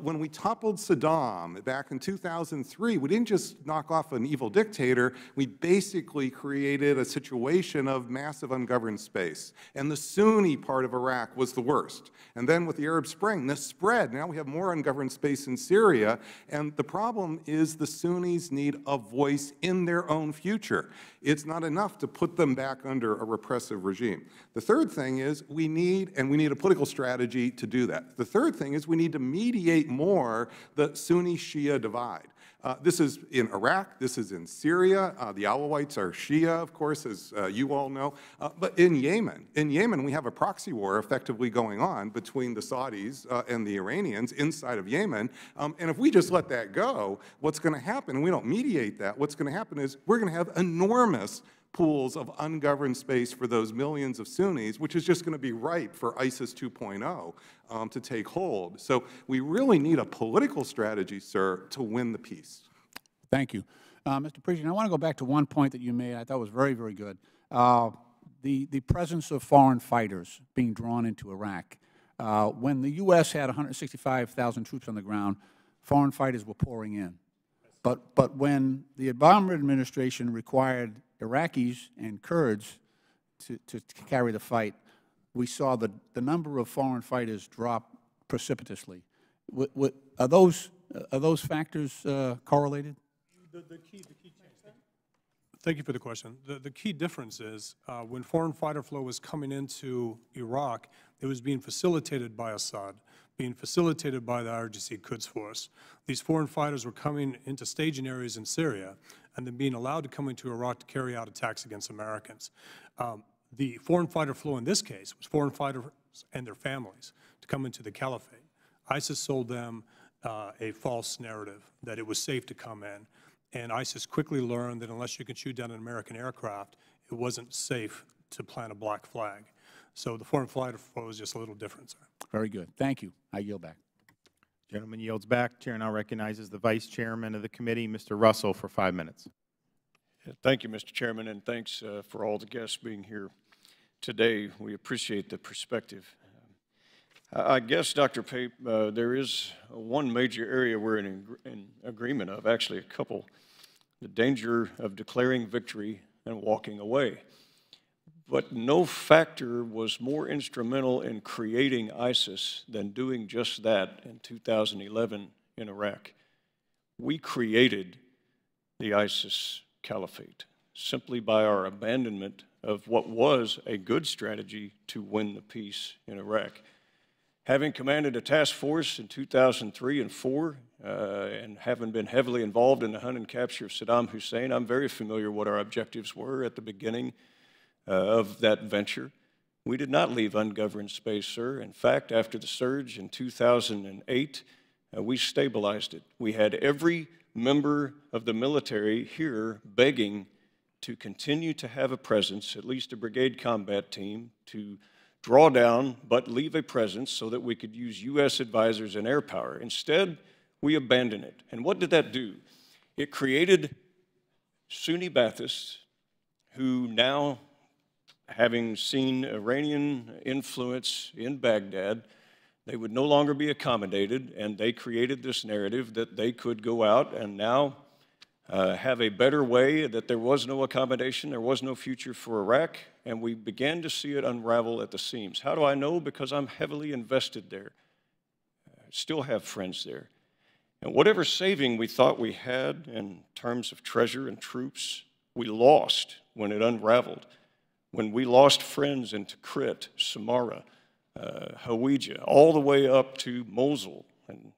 When we toppled Saddam back in 2003, we didn't just knock off an evil dictator, we basically created a situation of massive ungoverned space. And the Sunni part of Iraq was the worst. And then with the Arab Spring, this spread. Now we have more ungoverned space in Syria, and the problem is the Sunnis need a voice in their own future. It's not enough to put them back under a repressive regime. The third thing is we need a political strategy to do that. The third thing is we need to mediate more the Sunni-Shia divide. This is in Iraq, this is in Syria. The Alawites are Shia, of course, as you all know. But in Yemen, we have a proxy war effectively going on between the Saudis and the Iranians inside of Yemen. And if we just let that go, what's going to happen, and we don't mediate that, what's going to happen is we're going to have enormous pools of ungoverned space for those millions of Sunnis, which is just going to be ripe for ISIS 2.0 to take hold. So we really need a political strategy, sir, to win the peace. Thank you. Mr. Pregent, I want to go back to one point that you made I thought was very, very good. The presence of foreign fighters being drawn into Iraq. When the U.S. had 165,000 troops on the ground, foreign fighters were pouring in. But when the Obama administration required Iraqis and Kurds to carry the fight, we saw the number of foreign fighters drop precipitously. Are those factors correlated? The key change. Thank you for the question. The key difference is when foreign fighter flow was coming into Iraq, it was being facilitated by Assad, being facilitated by the IRGC Quds Force. These foreign fighters were coming into staging areas in Syria and then being allowed to come into Iraq to carry out attacks against Americans. The foreign fighter flow in this case was foreign fighters and their families to come into the caliphate. ISIS sold them a false narrative that it was safe to come in. And ISIS quickly learned that unless you could shoot down an American aircraft, it wasn't safe to plant a black flag. So the foreign fighter flow is just a little different, sir. Very good. Thank you. I yield back. Gentleman yields back. Chair now recognizes the Vice Chairman of the committee, Mr. Russell, for 5 minutes. Thank you, Mr. Chairman, and thanks for all the guests being here today. We appreciate the perspective. I guess, Dr. Pape, there is one major area we're in agreement of, actually a couple, the danger of declaring victory and walking away. But no factor was more instrumental in creating ISIS than doing just that in 2011 in Iraq. We created the ISIS caliphate simply by our abandonment of what was a good strategy to win the peace in Iraq. Having commanded a task force in 2003 and 4, and having been heavily involved in the hunt and capture of Saddam Hussein, I'm very familiar what our objectives were at the beginning of that venture. We did not leave ungoverned space, sir. In fact, after the surge in 2008, we stabilized it. We had every member of the military here begging to continue to have a presence, at least a brigade combat team, to draw down but leave a presence so that we could use U.S. advisors and air power. Instead, we abandoned it. And what did that do? It created Sunni Baathists who now, having seen Iranian influence in Baghdad, they would no longer be accommodated, and they created this narrative that they could go out and now have a better way, that there was no accommodation, there was no future for Iraq, and we began to see it unravel at the seams. How do I know? Because I'm heavily invested there. I still have friends there. And whatever saving we thought we had in terms of treasure and troops, we lost when it unraveled. When we lost friends in Tikrit, Samarra, Hawija, all the way up to Mosul and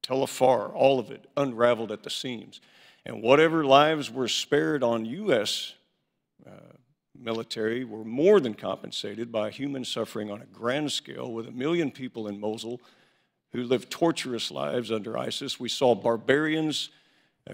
Tel Afar, all of it unraveled at the seams. And whatever lives were spared on U.S. Military were more than compensated by human suffering on a grand scale, with 1 million people in Mosul who lived torturous lives under ISIS. We saw barbarians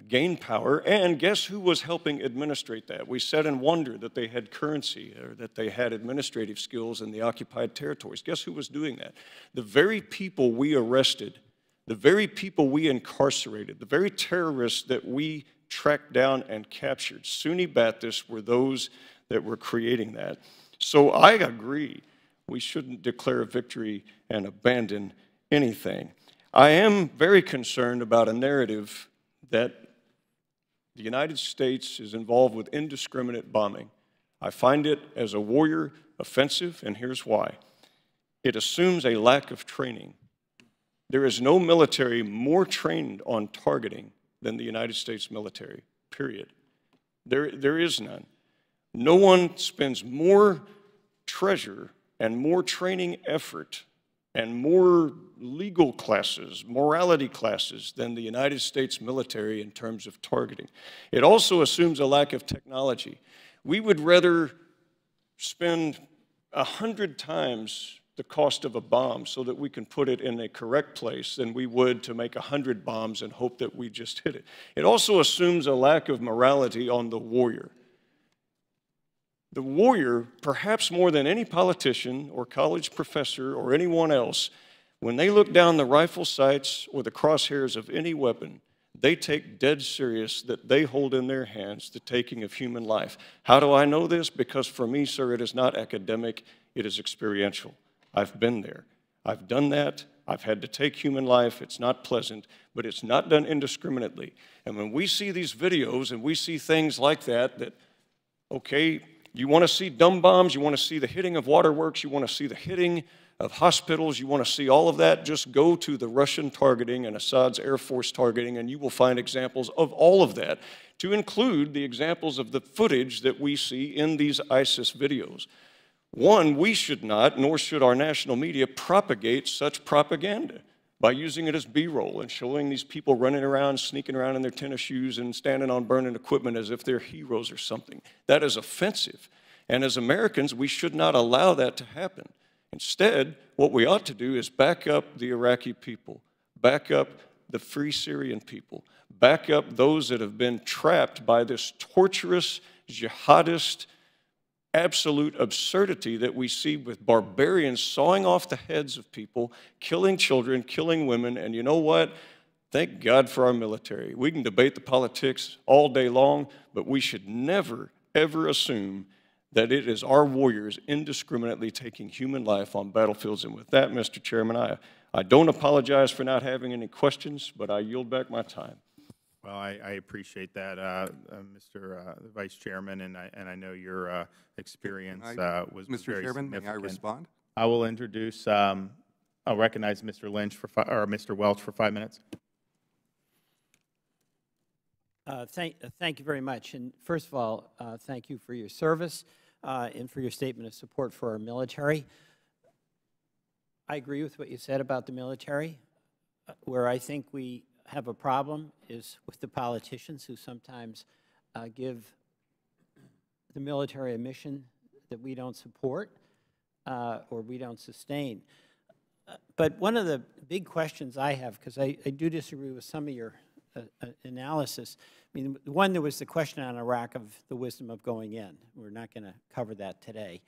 gain power, and guess who was helping administrate that? We sat and wondered that they had currency or that they had administrative skills in the occupied territories. Guess who was doing that? The very people we arrested, the very people we incarcerated, the very terrorists that we tracked down and captured. Sunni Baathists were those that were creating that. So I agree, we shouldn't declare victory and abandon anything. I am very concerned about a narrative that the United States is involved with indiscriminate bombing. I find it, as a warrior, offensive, and here's why. It assumes a lack of training. There is no military more trained on targeting than the United States military, period. There is none. No one spends more treasure and more training effort and more legal classes, morality classes, than the United States military in terms of targeting. It also assumes a lack of technology. We would rather spend 100 times the cost of a bomb so that we can put it in a correct place than we would to make 100 bombs and hope that we just hit it. It also assumes a lack of morality on the warrior. The warrior, perhaps more than any politician or college professor or anyone else, when they look down the rifle sights or the crosshairs of any weapon, they take dead serious that they hold in their hands the taking of human life. How do I know this? Because for me, sir, it is not academic, it is experiential. I've been there. I've done that. I've had to take human life. It's not pleasant, but it's not done indiscriminately. And when we see these videos and we see things like that, okay, you want to see dumb bombs, you want to see the hitting of waterworks, you want to see the hitting of hospitals, you want to see all of that, just go to the Russian targeting and Assad's Air Force targeting, and you will find examples of all of that, to include the examples of the footage that we see in these ISIS videos. One, we should not, nor should our national media, propagate such propaganda by using it as B-roll and showing these people running around, sneaking around in their tennis shoes and standing on burning equipment as if they're heroes or something. That is offensive. And as Americans, we should not allow that to happen. Instead, what we ought to do is back up the Iraqi people, back up the Free Syrian people, back up those that have been trapped by this torturous, jihadist, absolute absurdity that we see with barbarians sawing off the heads of people, killing children, killing women, and you know what? Thank God for our military. We can debate the politics all day long, but we should never, ever assume that it is our warriors indiscriminately taking human life on battlefields. And with that, Mr. Chairman, I don't apologize for not having any questions, but I yield back my time. Well, I appreciate that, Mr. Vice Chairman, and I know your experience was Mr. very Chairman, may I significant. respond? I will introduce, I'll recognize Mr. Lynch for Mr. Welch for 5 minutes. Thank you very much. And first of all, thank you for your service and for your statement of support for our military. I agree with what you said about the military. Where I think we have a problem is with the politicians who sometimes give the military a mission that we don't support or we don't sustain. But one of the big questions I have, because I do disagree with some of your analysis. I mean, one, there was the question on Iraq of the wisdom of going in. We're not going to cover that today.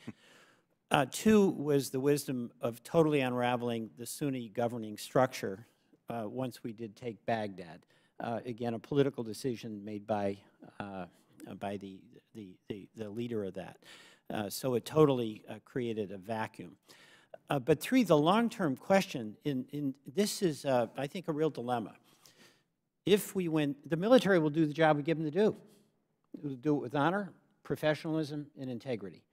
Two was the wisdom of totally unraveling the Sunni governing structure once we did take Baghdad. Again, a political decision made by the leader of that. So it totally created a vacuum. But three, the long-term question, this is, I think, a real dilemma. If we win, the military will do the job we give them to do. It will do it with honor, professionalism, and integrity.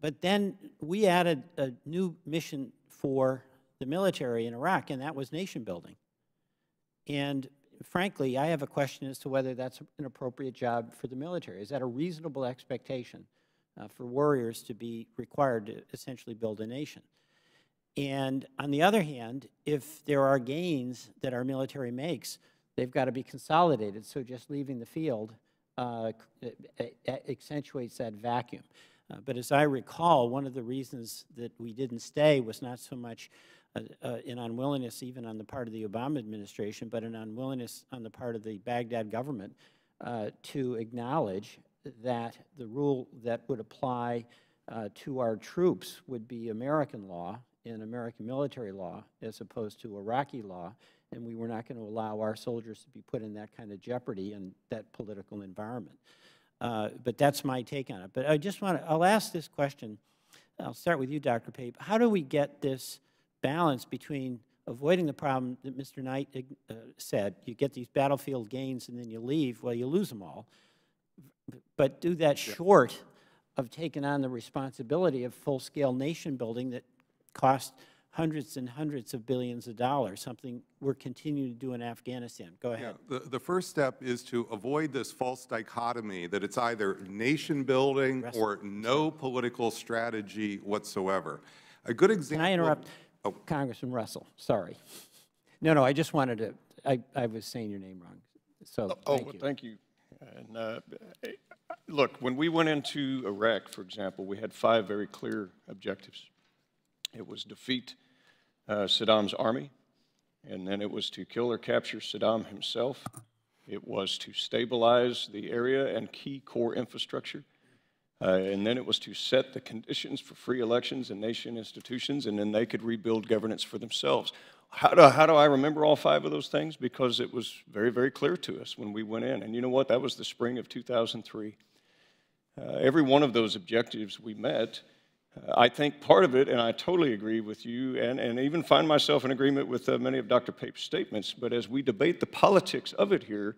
But then we added a new mission for the military in Iraq, and that was nation building. And frankly, I have a question as to whether that's an appropriate job for the military. Is that a reasonable expectation for warriors to be required to essentially build a nation? And on the other hand, if there are gains that our military makes, they've got to be consolidated. So just leaving the field accentuates that vacuum. But as I recall, one of the reasons that we didn't stay was not so much an unwillingness even on the part of the Obama administration, but an unwillingness on the part of the Baghdad government to acknowledge that the rule that would apply to our troops would be American law and American military law as opposed to Iraqi law, and we were not going to allow our soldiers to be put in that kind of jeopardy in that political environment. But that's my take on it. But I just want to, I'll ask this question. I'll start with you, Dr. Pape. How do we get this balance between avoiding the problem that Mr. Knight said, you get these battlefield gains and then you leave, well, you lose them all, but do that short of taking on the responsibility of full-scale nation building that costs hundreds and hundreds of billions of dollars, something we're continuing to do in Afghanistan. Go ahead. Yeah, the first step is to avoid this false dichotomy that it's either nation building or no political strategy whatsoever. A good example— Can I interrupt? Oh. Congressman Russell, sorry. No, I just wanted to, I was saying your name wrong, so thank you. Thank you. And look, when we went into Iraq, for example, we had 5 very clear objectives. It was defeat Saddam's army, and then it was to kill or capture Saddam himself. It was to stabilize the area and key core infrastructure. And then it was to set the conditions for free elections and nation institutions, and then they could rebuild governance for themselves. How do I remember all 5 of those things? Because it was very, very clear to us when we went in. And you know what? That was the spring of 2003. Every one of those objectives we met. I think part of it, and I totally agree with you, and even find myself in agreement with many of Dr. Pape's statements, but as we debate the politics of it here,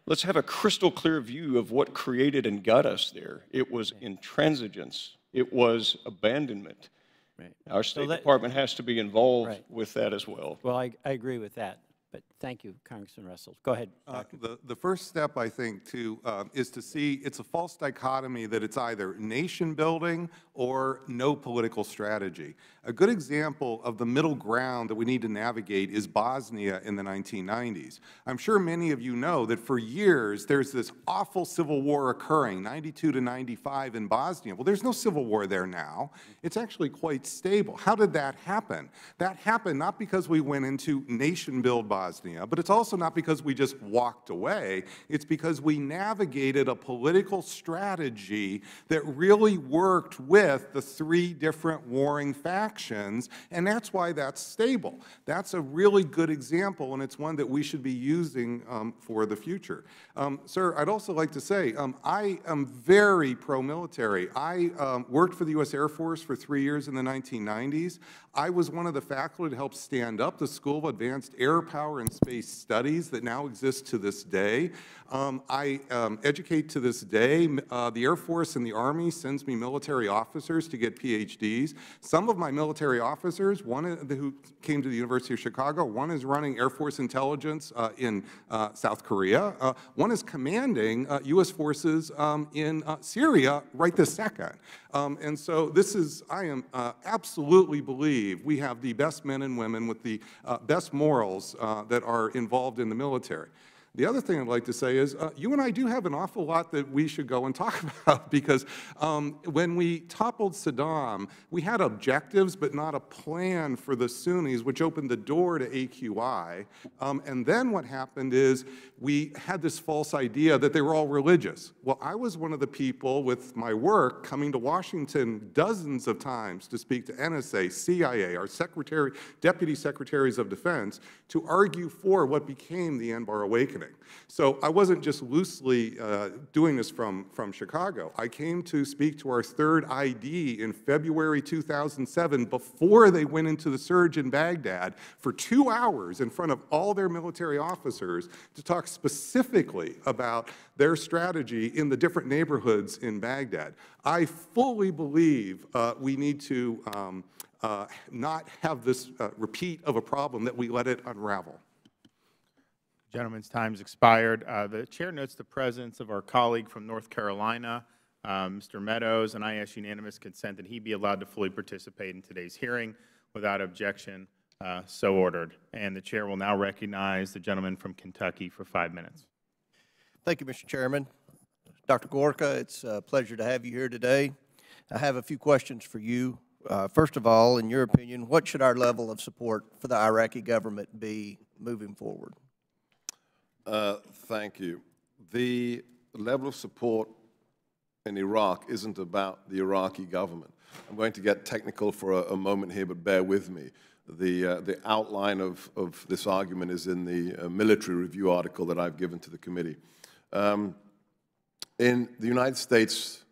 let's have a crystal clear view of what created and got us there. It was intransigence. It was abandonment. Right. Our State Department has to be involved with that as well. Well, I agree with that. But thank you, Congressman Russell. Go ahead, Doctor. The first step, I think, is to see it's a false dichotomy that it's either nation building or no political strategy. A good example of the middle ground that we need to navigate is Bosnia in the 1990s. I'm sure many of you know that for years there's this awful civil war occurring, 92 to 95 in Bosnia. Well, there's no civil war there now. It's actually quite stable. How did that happen? That happened not because we went into nation build by Bosnia, but it's also not because we just walked away. It's because we navigated a political strategy that really worked with the three different warring factions, and that's why that's stable. That's a really good example, and it's one that we should be using for the future. Sir, I'd also like to say, I am very pro-military. I worked for the U.S. Air Force for 3 years in the 1990s. I was one of the faculty to help stand up the School of Advanced Air Power and Space Studies that now exists to this day. I educate to this day. The Air Force and the Army sends me military officers to get PhDs. Some of my military officers, one who came to the University of Chicago, one is running Air Force intelligence in South Korea. One is commanding U.S. forces in Syria right this second. And so this is, I am absolutely believe we have the best men and women with the best morals that are involved in the military. The other thing I'd like to say is you and I do have an awful lot that we should go and talk about, because when we toppled Saddam, we had objectives but not a plan for the Sunnis, which opened the door to AQI. And then what happened is we had this false idea that they were all religious. Well, I was one of the people with my work coming to Washington dozens of times to speak to NSA, CIA, our deputy secretaries of defense, to argue for what became the Anbar Awakening. So I wasn't just loosely doing this from Chicago. I came to speak to our third ID in February 2007 before they went into the surge in Baghdad for 2 hours in front of all their military officers to talk specifically about their strategy in the different neighborhoods in Baghdad. I fully believe we need to not have this repeat of a problem that we let it unravel. Gentleman's time's expired. The Chair notes the presence of our colleague from North Carolina, Mr. Meadows, and I ask unanimous consent that he be allowed to fully participate in today's hearing without objection. So ordered. And the Chair will now recognize the gentleman from Kentucky for 5 minutes. Thank you, Mr. Chairman. Dr. Gorka, it's a pleasure to have you here today. I have a few questions for you. First of all, in your opinion, what should our level of support for the Iraqi government be moving forward? Thank you. The level of support in Iraq isn't about the Iraqi government. I'm going to get technical for a moment here, but bear with me. The outline of this argument is in the military review article that I've given to the committee. In the United States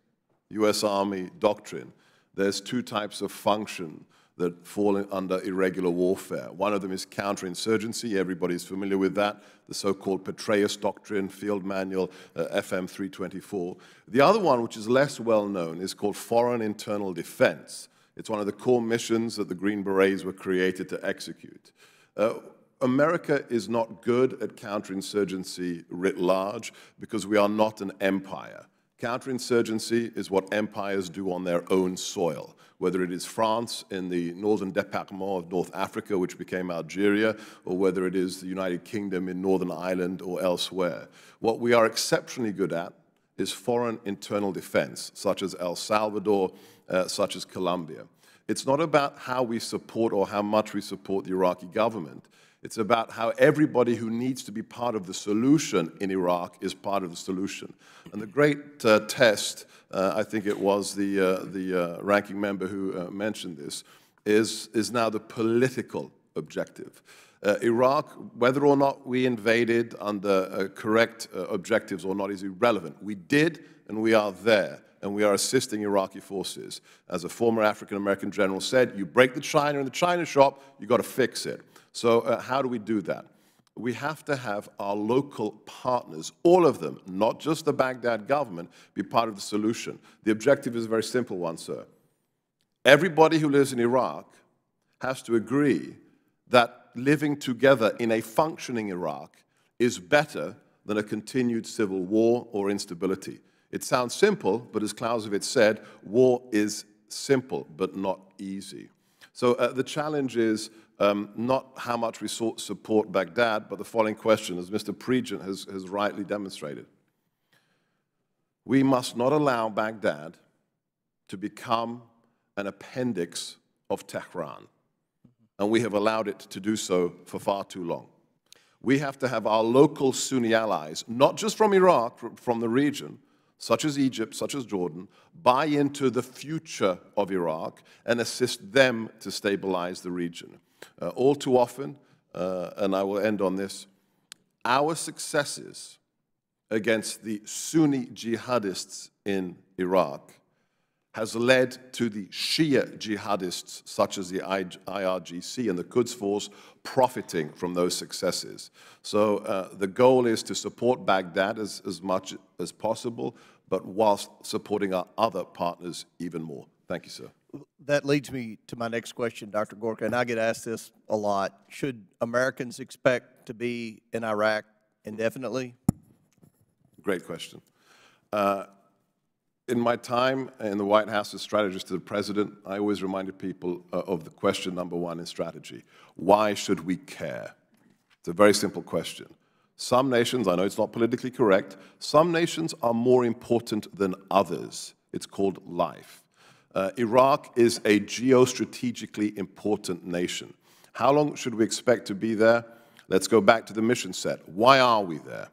U.S. Army doctrine, there's two types of function that fall under irregular warfare. One of them is counterinsurgency. Everybody's familiar with that, the so-called Petraeus Doctrine, Field Manual, FM 324. The other one, which is less well known, is called foreign internal defense. It's one of the core missions that the Green Berets were created to execute. America is not good at counterinsurgency writ large because we are not an empire. Counterinsurgency is what empires do on their own soil, whether it is France in the northern département of North Africa, which became Algeria, or whether it is the United Kingdom in Northern Ireland or elsewhere. What we are exceptionally good at is foreign internal defense, such as El Salvador, such as Colombia. It's not about how we support or how much we support the Iraqi government. It's about how everybody who needs to be part of the solution in Iraq is part of the solution. And the great test, I think it was the ranking member who mentioned this, is now the political objective. Iraq, whether or not we invaded under correct objectives or not is irrelevant. We did, and we are there, and we are assisting Iraqi forces. As a former African-American general said, you break the china in the china shop, you've got to fix it. So how do we do that? We have to have our local partners, all of them, not just the Baghdad government, be part of the solution. The objective is a very simple one, sir. Everybody who lives in Iraq has to agree that living together in a functioning Iraq is better than a continued civil war or instability. It sounds simple, but as Clausewitz said, war is simple but not easy. So the challenge is not how much we support Baghdad, but the following question, as Mr. Pregent has rightly demonstrated. We must not allow Baghdad to become an appendix of Tehran, and we have allowed it to do so for far too long. We have to have our local Sunni allies, not just from Iraq, from the region, such as Egypt, such as Jordan, buy into the future of Iraq and assist them to stabilize the region. All too often, and I will end on this, our successes against the Sunni jihadists in Iraq has led to the Shia jihadists, such as the IRGC and the Quds Force, profiting from those successes. So the goal is to support Baghdad as much as possible, but whilst supporting our other partners even more. Thank you, sir. That leads me to my next question, Dr. Gorka, and I get asked this a lot. Should Americans expect to be in Iraq indefinitely? Great question. In my time in the White House as strategist to the President, I always reminded people of the question number one in strategy. Why should we care? It's a very simple question. Some nations, I know it's not politically correct, some nations are more important than others. It's called life. Iraq is a geostrategically important nation. How long should we expect to be there? Let's go back to the mission set. Why are we there?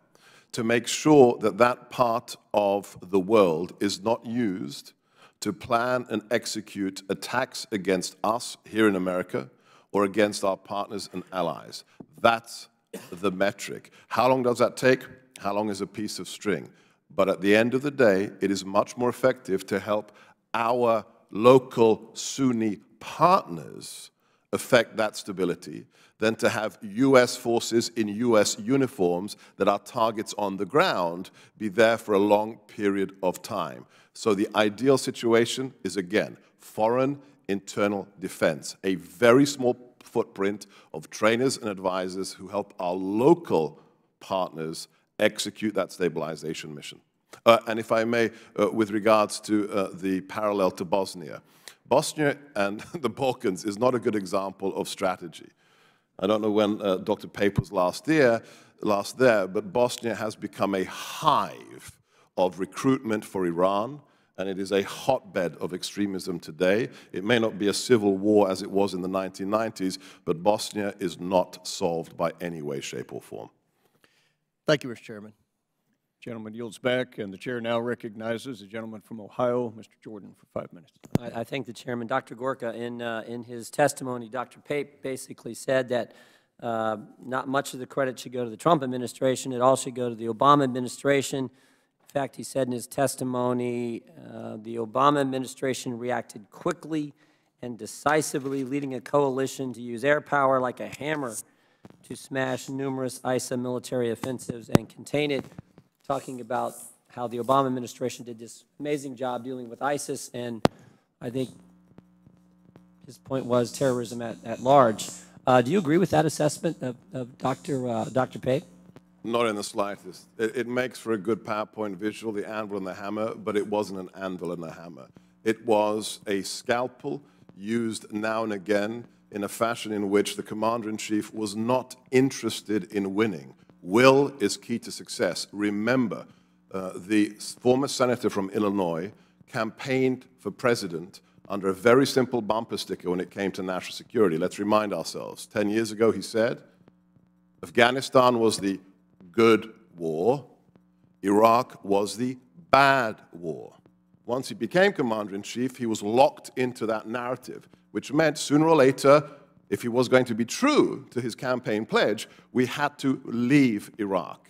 To make sure that that part of the world is not used to plan and execute attacks against us here in America or against our partners and allies. That's the metric. How long does that take? How long is a piece of string? But at the end of the day, it is much more effective to help our local Sunni partners affect that stability than to have U.S. forces in U.S. uniforms that are targets on the ground be there for a long period of time. So the ideal situation is, again, foreign internal defense, a very small footprint of trainers and advisors who help our local partners execute that stabilization mission. And if I may, with regards to the parallel to Bosnia, Bosnia and the Balkans is not a good example of strategy. I don't know when Dr. Pape was last there, but Bosnia has become a hive of recruitment for Iran, and it is a hotbed of extremism today. It may not be a civil war as it was in the 1990s, but Bosnia is not solved by any way, shape, or form. Thank you, Mr. Chairman. Gentleman yields back, and the chair now recognizes the gentleman from Ohio, Mr. Jordan, for 5 minutes. I thank the chairman. Dr. Gorka, in his testimony, Dr. Pape basically said that not much of the credit should go to the Trump administration. It all should go to the Obama administration. In fact, he said in his testimony, the Obama administration reacted quickly and decisively, leading a coalition to use air power like a hammer to smash numerous ISA military offensives and contain it, talking about how the Obama administration did this amazing job dealing with ISIS, and I think his point was terrorism at large. Do you agree with that assessment of Dr. Pape? Not in the slightest. It makes for a good PowerPoint visual, the anvil and the hammer, but it wasn't an anvil and a hammer. It was a scalpel used now and again in a fashion in which the commander-in-chief was not interested in winning. Will is key to success. Remember, the former senator from Illinois campaigned for president under a very simple bumper sticker when it came to national security. Let's remind ourselves. 10 years ago, he said, Afghanistan was the good war. Iraq was the bad war. Once he became commander-in-chief, he was locked into that narrative, which meant sooner or later, if he was going to be true to his campaign pledge, we had to leave Iraq.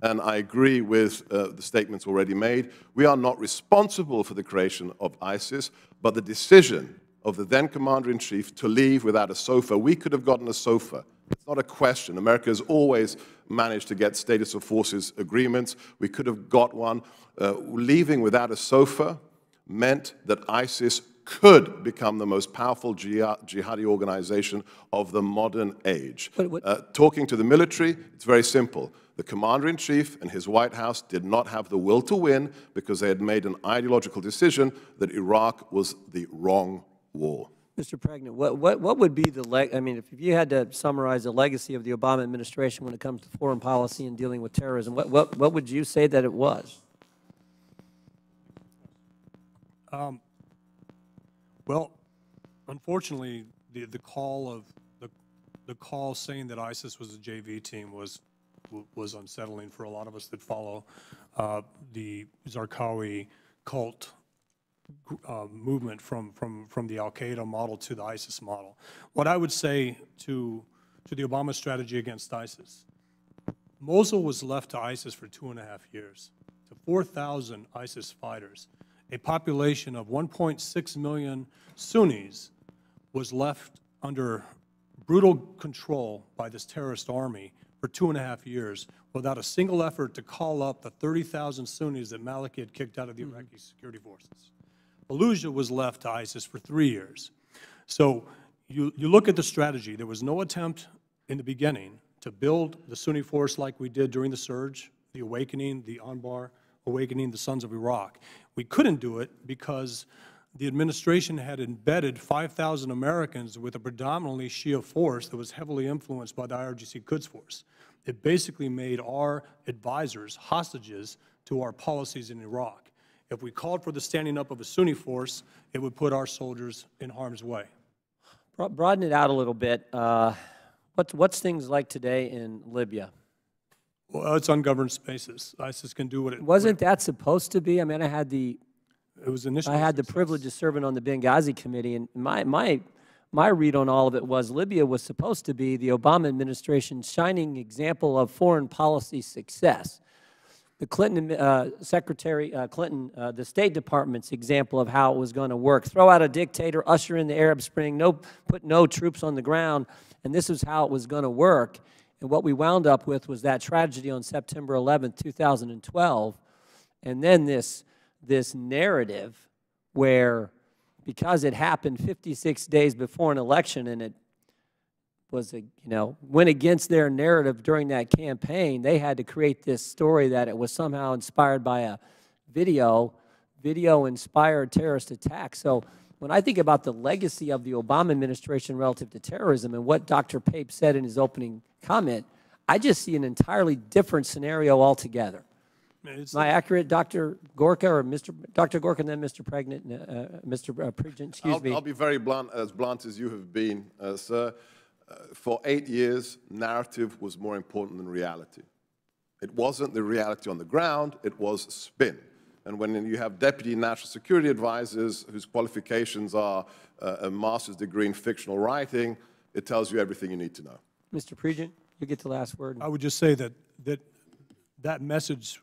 And I agree with the statements already made. We are not responsible for the creation of ISIS, but the decision of the then commander-in-chief to leave without a SOFA. We could have gotten a SOFA. It's not a question. America has always managed to get status of forces agreements. We could have got one. Leaving without a SOFA meant that ISIS could become the most powerful jihadi organization of the modern age. Talking to the military, it's very simple. The commander-in-chief and his White House did not have the will to win because they had made an ideological decision that Iraq was the wrong war. Mr. Pregnant, what would be the I mean, if you had to summarize the legacy of the Obama administration when it comes to foreign policy and dealing with terrorism, what would you say that it was? Well, unfortunately, the call of the the call saying that ISIS was a JV team was unsettling for a lot of us that follow the Zarqawi cult movement from the Al-Qaeda model to the ISIS model. What I would say to the Obama strategy against ISIS, Mosul was left to ISIS for 2.5 years, to 4,000 ISIS fighters. A population of 1.6 million Sunnis was left under brutal control by this terrorist army for 2.5 years without a single effort to call up the 30,000 Sunnis that Maliki had kicked out of the Iraqi security forces. Fallujah was left to ISIS for 3 years. So you look at the strategy. There was no attempt in the beginning to build the Sunni force like we did during the surge, the awakening, the Anbar awakening, the Sons of Iraq. We couldn't do it because the administration had embedded 5,000 Americans with a predominantly Shia force that was heavily influenced by the IRGC Quds Force. It basically made our advisors hostages to our policies in Iraq. If we called for the standing up of a Sunni force, it would put our soldiers in harm's way. Broaden it out a little bit. What's things like today in Libya? Well, it's ungoverned spaces. ISIS can do what it... Wasn't that supposed to be? I mean, I had the the privilege of serving on the Benghazi committee, and my read on all of it was Libya was supposed to be the Obama administration's shining example of foreign policy success. The Clinton Secretary Clinton, the State Department's example of how it was going to work: throw out a dictator, usher in the Arab Spring, put no troops on the ground, and this is how it was going to work. And what we wound up with was that tragedy on September 11th, 2012, and then this narrative where, because it happened 56 days before an election and it was, went against their narrative during that campaign, they had to create this story that it was somehow inspired by a video-inspired terrorist attack. So when I think about the legacy of the Obama administration relative to terrorism and what Dr. Pape said in his opening comment, I just see an entirely different scenario altogether. Am I accurate, Dr. Gorka, or Dr. Gorka, and then Mr. Pridgen, excuse me? I'll be very blunt, as you have been, sir. For 8 years, narrative was more important than reality. It wasn't the reality on the ground, it was spin. And when you have deputy national security advisors whose qualifications are a master's degree in fictional writing, it tells you everything you need to know. Mr. Pridgen, you get the last word. I would just say that message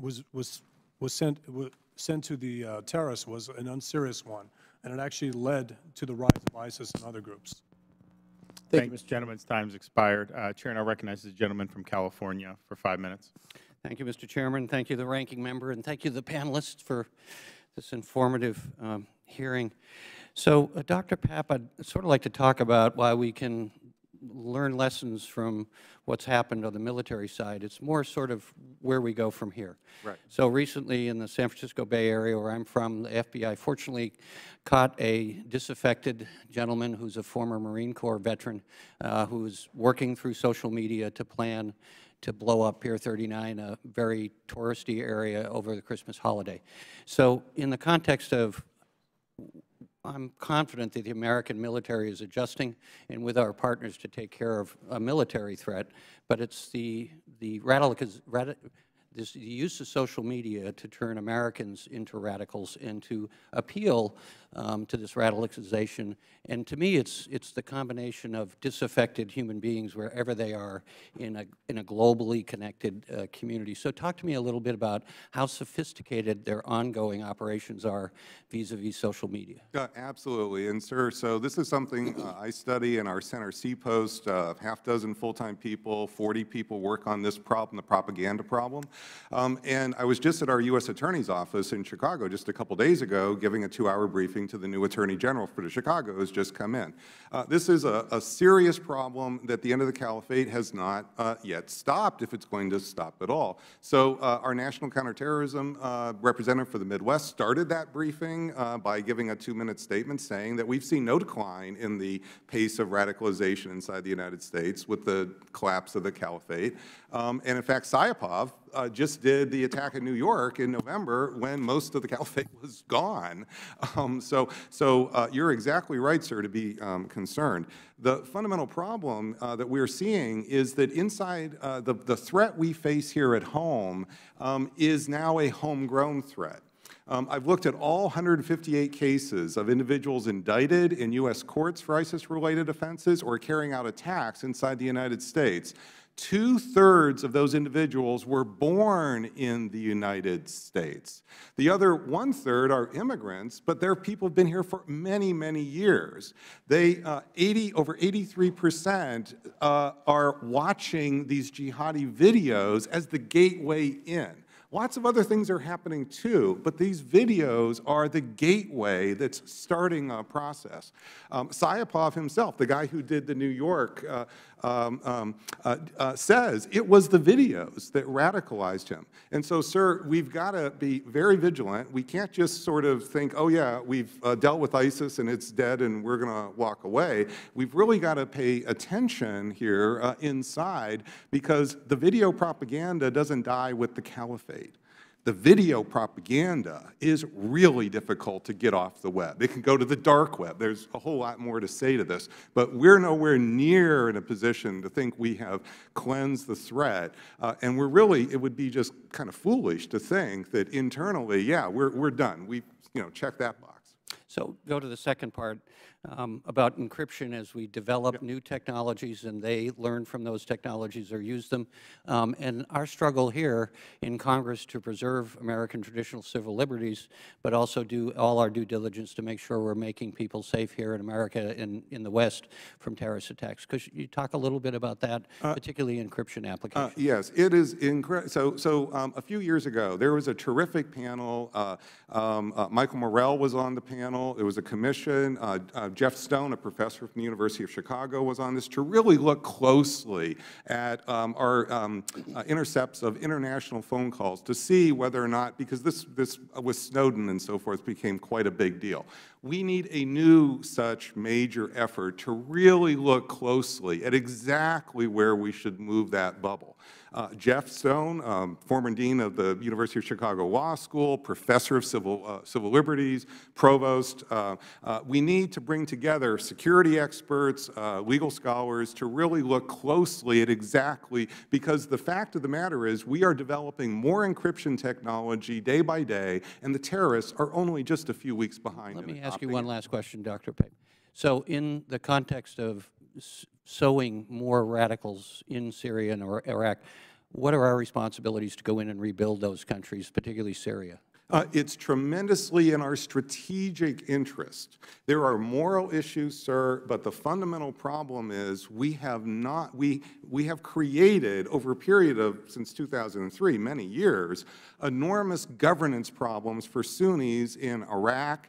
was sent to the terrorists was an unserious one, and it actually led to the rise of ISIS and other groups. Thank you, Mr. Gentleman's time's expired. Chair now recognizes the gentleman from California for 5 minutes. Thank you, Mr. Chairman. Thank you, the ranking member, and thank you, the panelists, for this informative hearing. So, Dr. Pape, I'd sort of like to talk about why we can learn lessons from what's happened on the military side. It's more sort of where we go from here. Right. So recently in the San Francisco Bay Area, where I'm from, the FBI fortunately caught a disaffected gentleman who's a former Marine Corps veteran who was working through social media to plan to blow up Pier 39, a very touristy area over the Christmas holiday. So in the context of, I'm confident that the American military is adjusting, and with our partners, to take care of a military threat, but it's the use of social media to turn Americans into radicals and to appeal to this radicalization. And to me, it's the combination of disaffected human beings wherever they are in a globally connected community. So talk to me a little bit about how sophisticated their ongoing operations are vis-a-vis social media. Absolutely. And, sir, so this is something I study in our Center C post. Half dozen full-time people, 40 people work on this problem, the propaganda problem. And I was just at our U.S. Attorney's office in Chicago just a couple days ago giving a 2-hour briefing to the new Attorney General for Chicago, who's just come in. This is a serious problem that the end of the caliphate has not yet stopped, if it's going to stop at all. So our National Counterterrorism representative for the Midwest started that briefing by giving a 2-minute statement saying that we've seen no decline in the pace of radicalization inside the United States with the collapse of the caliphate. And in fact, Sayapov, just did the attack in New York in November when most of the caliphate was gone. So you're exactly right, sir, to be concerned. The fundamental problem that we're seeing is that inside the threat we face here at home is now a homegrown threat. I've looked at all 158 cases of individuals indicted in U.S. courts for ISIS-related offenses or carrying out attacks inside the United States. 2/3 of those individuals were born in the United States. The other 1/3 are immigrants, but they're people who've been here for many, many years. They, over 83% are watching these jihadi videos as the gateway in. Lots of other things are happening too, but these videos are the gateway that's starting a process. Sayapov himself, the guy who did the New York, says it was the videos that radicalized him. And so, sir, we've got to be very vigilant. We can't just sort of think, oh yeah, we've dealt with ISIS and it's dead and we're going to walk away. We've really got to pay attention here inside, because the video propaganda doesn't die with the caliphate. The video propaganda is really difficult to get off the web. It can go to the dark web. There's a whole lot more to say to this, but we're nowhere near in a position to think we have cleansed the threat, and we're really, it would be just kind of foolish to think that internally, yeah, we're done. We've, checked that box. So go to the second part about encryption as we develop new technologies and they learn from those technologies or use them. And our struggle here in Congress to preserve American traditional civil liberties, but also do all our due diligence to make sure we're making people safe here in America and in the West from terrorist attacks. Could you talk a little bit about that, particularly encryption applications? Yes, it is incredible. So a few years ago, there was a terrific panel. Michael Morell was on the panel. There was a commission. Jeff Stone, a professor from the University of Chicago, was on this to really look closely at our intercepts of international phone calls to see whether or not, because this with Snowden and so forth became quite a big deal. We need a new such major effort to really look closely at exactly where we should move that bubble. Jeff Stone, former dean of the University of Chicago Law School, professor of civil liberties, provost. We need to bring together security experts, legal scholars, to really look closely at exactly, because the fact of the matter is we are developing more encryption technology day by day, and the terrorists are only just a few weeks behind. Let me ask you one last question, Dr. Pape. So in the context of sowing more radicals in Syria and Iraq, what are our responsibilities to go in and rebuild those countries, particularly Syria? It's tremendously in our strategic interest. There are moral issues, sir, but the fundamental problem is we have created, over a period of, since 2003, many years, enormous governance problems for Sunnis in Iraq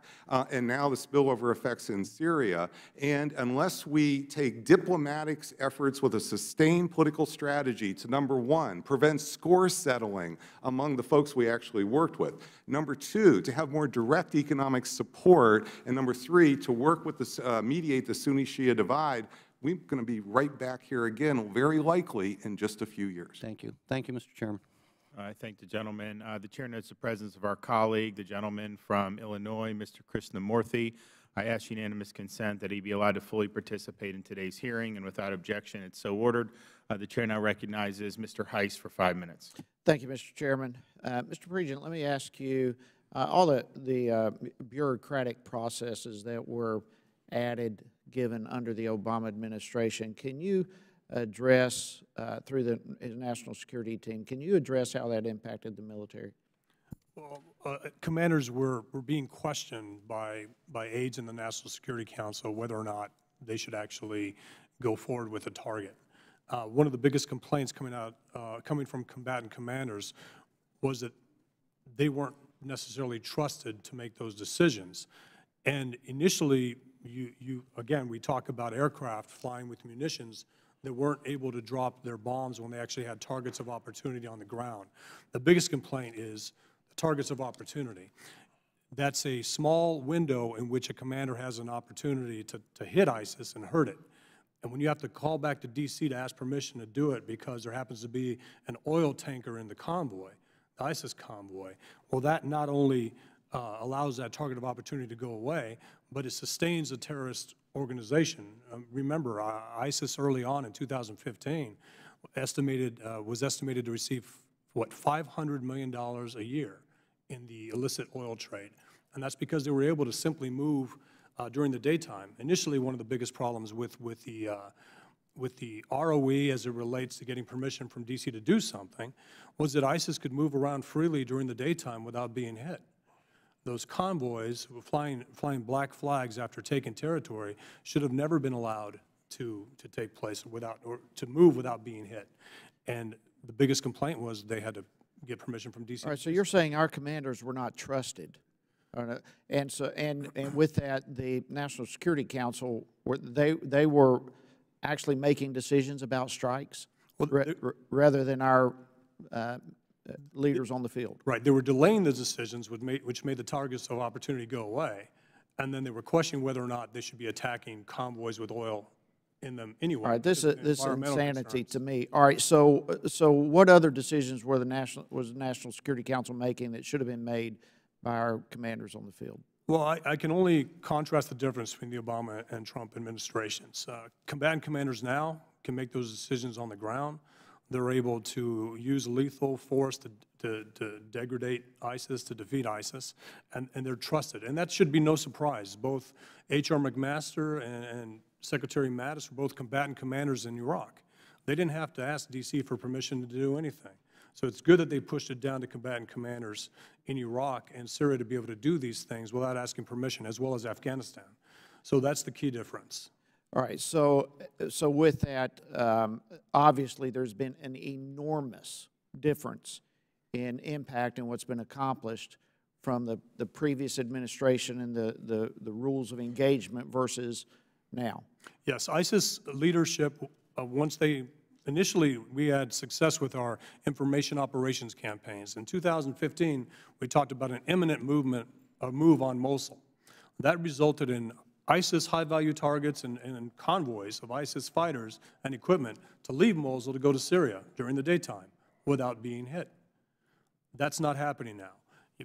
and now the spillover effects in Syria. And unless we take diplomatic efforts with a sustained political strategy to, number one, prevent score settling among the folks we actually worked with, number two, to have more direct economic support, and number three, to work with the, mediate the Sunni-Shia divide, we're going to be right back here again, very likely in just a few years. Thank you. Thank you, Mr. Chairman. I thank the gentleman. The Chair notes the presence of our colleague, the gentleman from Illinois, Mr. Krishnamurthy. I ask unanimous consent that he be allowed to fully participate in today's hearing, and without objection, it's so ordered. The Chair now recognizes Mr. Heiss for 5 minutes. Thank you, Mr. Chairman. Mr. President, let me ask you, all the bureaucratic processes that were added, given under the Obama administration, can you address, through the national security team, can you address how that impacted the military? Well, commanders were being questioned by aides in the National Security Council whether or not they should actually go forward with a target. One of the biggest complaints coming from combatant commanders was that they weren't necessarily trusted to make those decisions. And initially, again, we talk about aircraft flying with munitions that weren't able to drop their bombs when they actually had targets of opportunity on the ground. The biggest complaint is the targets of opportunity. That's a small window in which a commander has an opportunity to hit ISIS and hurt it. And when you have to call back to D.C. to ask permission to do it because there happens to be an oil tanker in the convoy, the ISIS convoy, well, that not only allows that target of opportunity to go away, but it sustains a terrorist organization. Remember, ISIS early on in 2015 was estimated to receive, what, $500 million a year in the illicit oil trade. And that's because they were able to simply move during the daytime. Initially, one of the biggest problems with the ROE as it relates to getting permission from D.C. to do something was that ISIS could move around freely during the daytime without being hit. Those convoys flying black flags after taking territory should have never been allowed to take place or to move without being hit. And the biggest complaint was they had to get permission from D.C. All right, so you're saying our commanders were not trusted. And with that, the National Security Council, they were actually making decisions about strikes rather than our leaders on the field. Right. They were delaying the decisions, which made the targets of opportunity go away, and then they were questioning whether or not they should be attacking convoys with oil in them anyway. All right, this is insanity to me. All right, so what other decisions was the National Security Council making that should have been made by our commanders on the field? Well, I can only contrast the difference between the Obama and Trump administrations. Combatant commanders now can make those decisions on the ground. They're able to use lethal force to degrade ISIS, to defeat ISIS, and they're trusted. And that should be no surprise. Both H.R. McMaster and Secretary Mattis were both combatant commanders in Iraq. They didn't have to ask D.C. for permission to do anything. So it's good that they pushed it down to combatant commanders in Iraq and Syria to be able to do these things without asking permission, as well as Afghanistan. So that's the key difference. All right, so with that, obviously there's been an enormous difference in impact and what's been accomplished from the previous administration and the rules of engagement versus now. Yes, ISIS leadership, initially we had success with our information operations campaigns. In 2015, we talked about an imminent move on Mosul. That resulted in ISIS high-value targets and convoys of ISIS fighters and equipment to leave Mosul to go to Syria during the daytime without being hit. That's not happening now.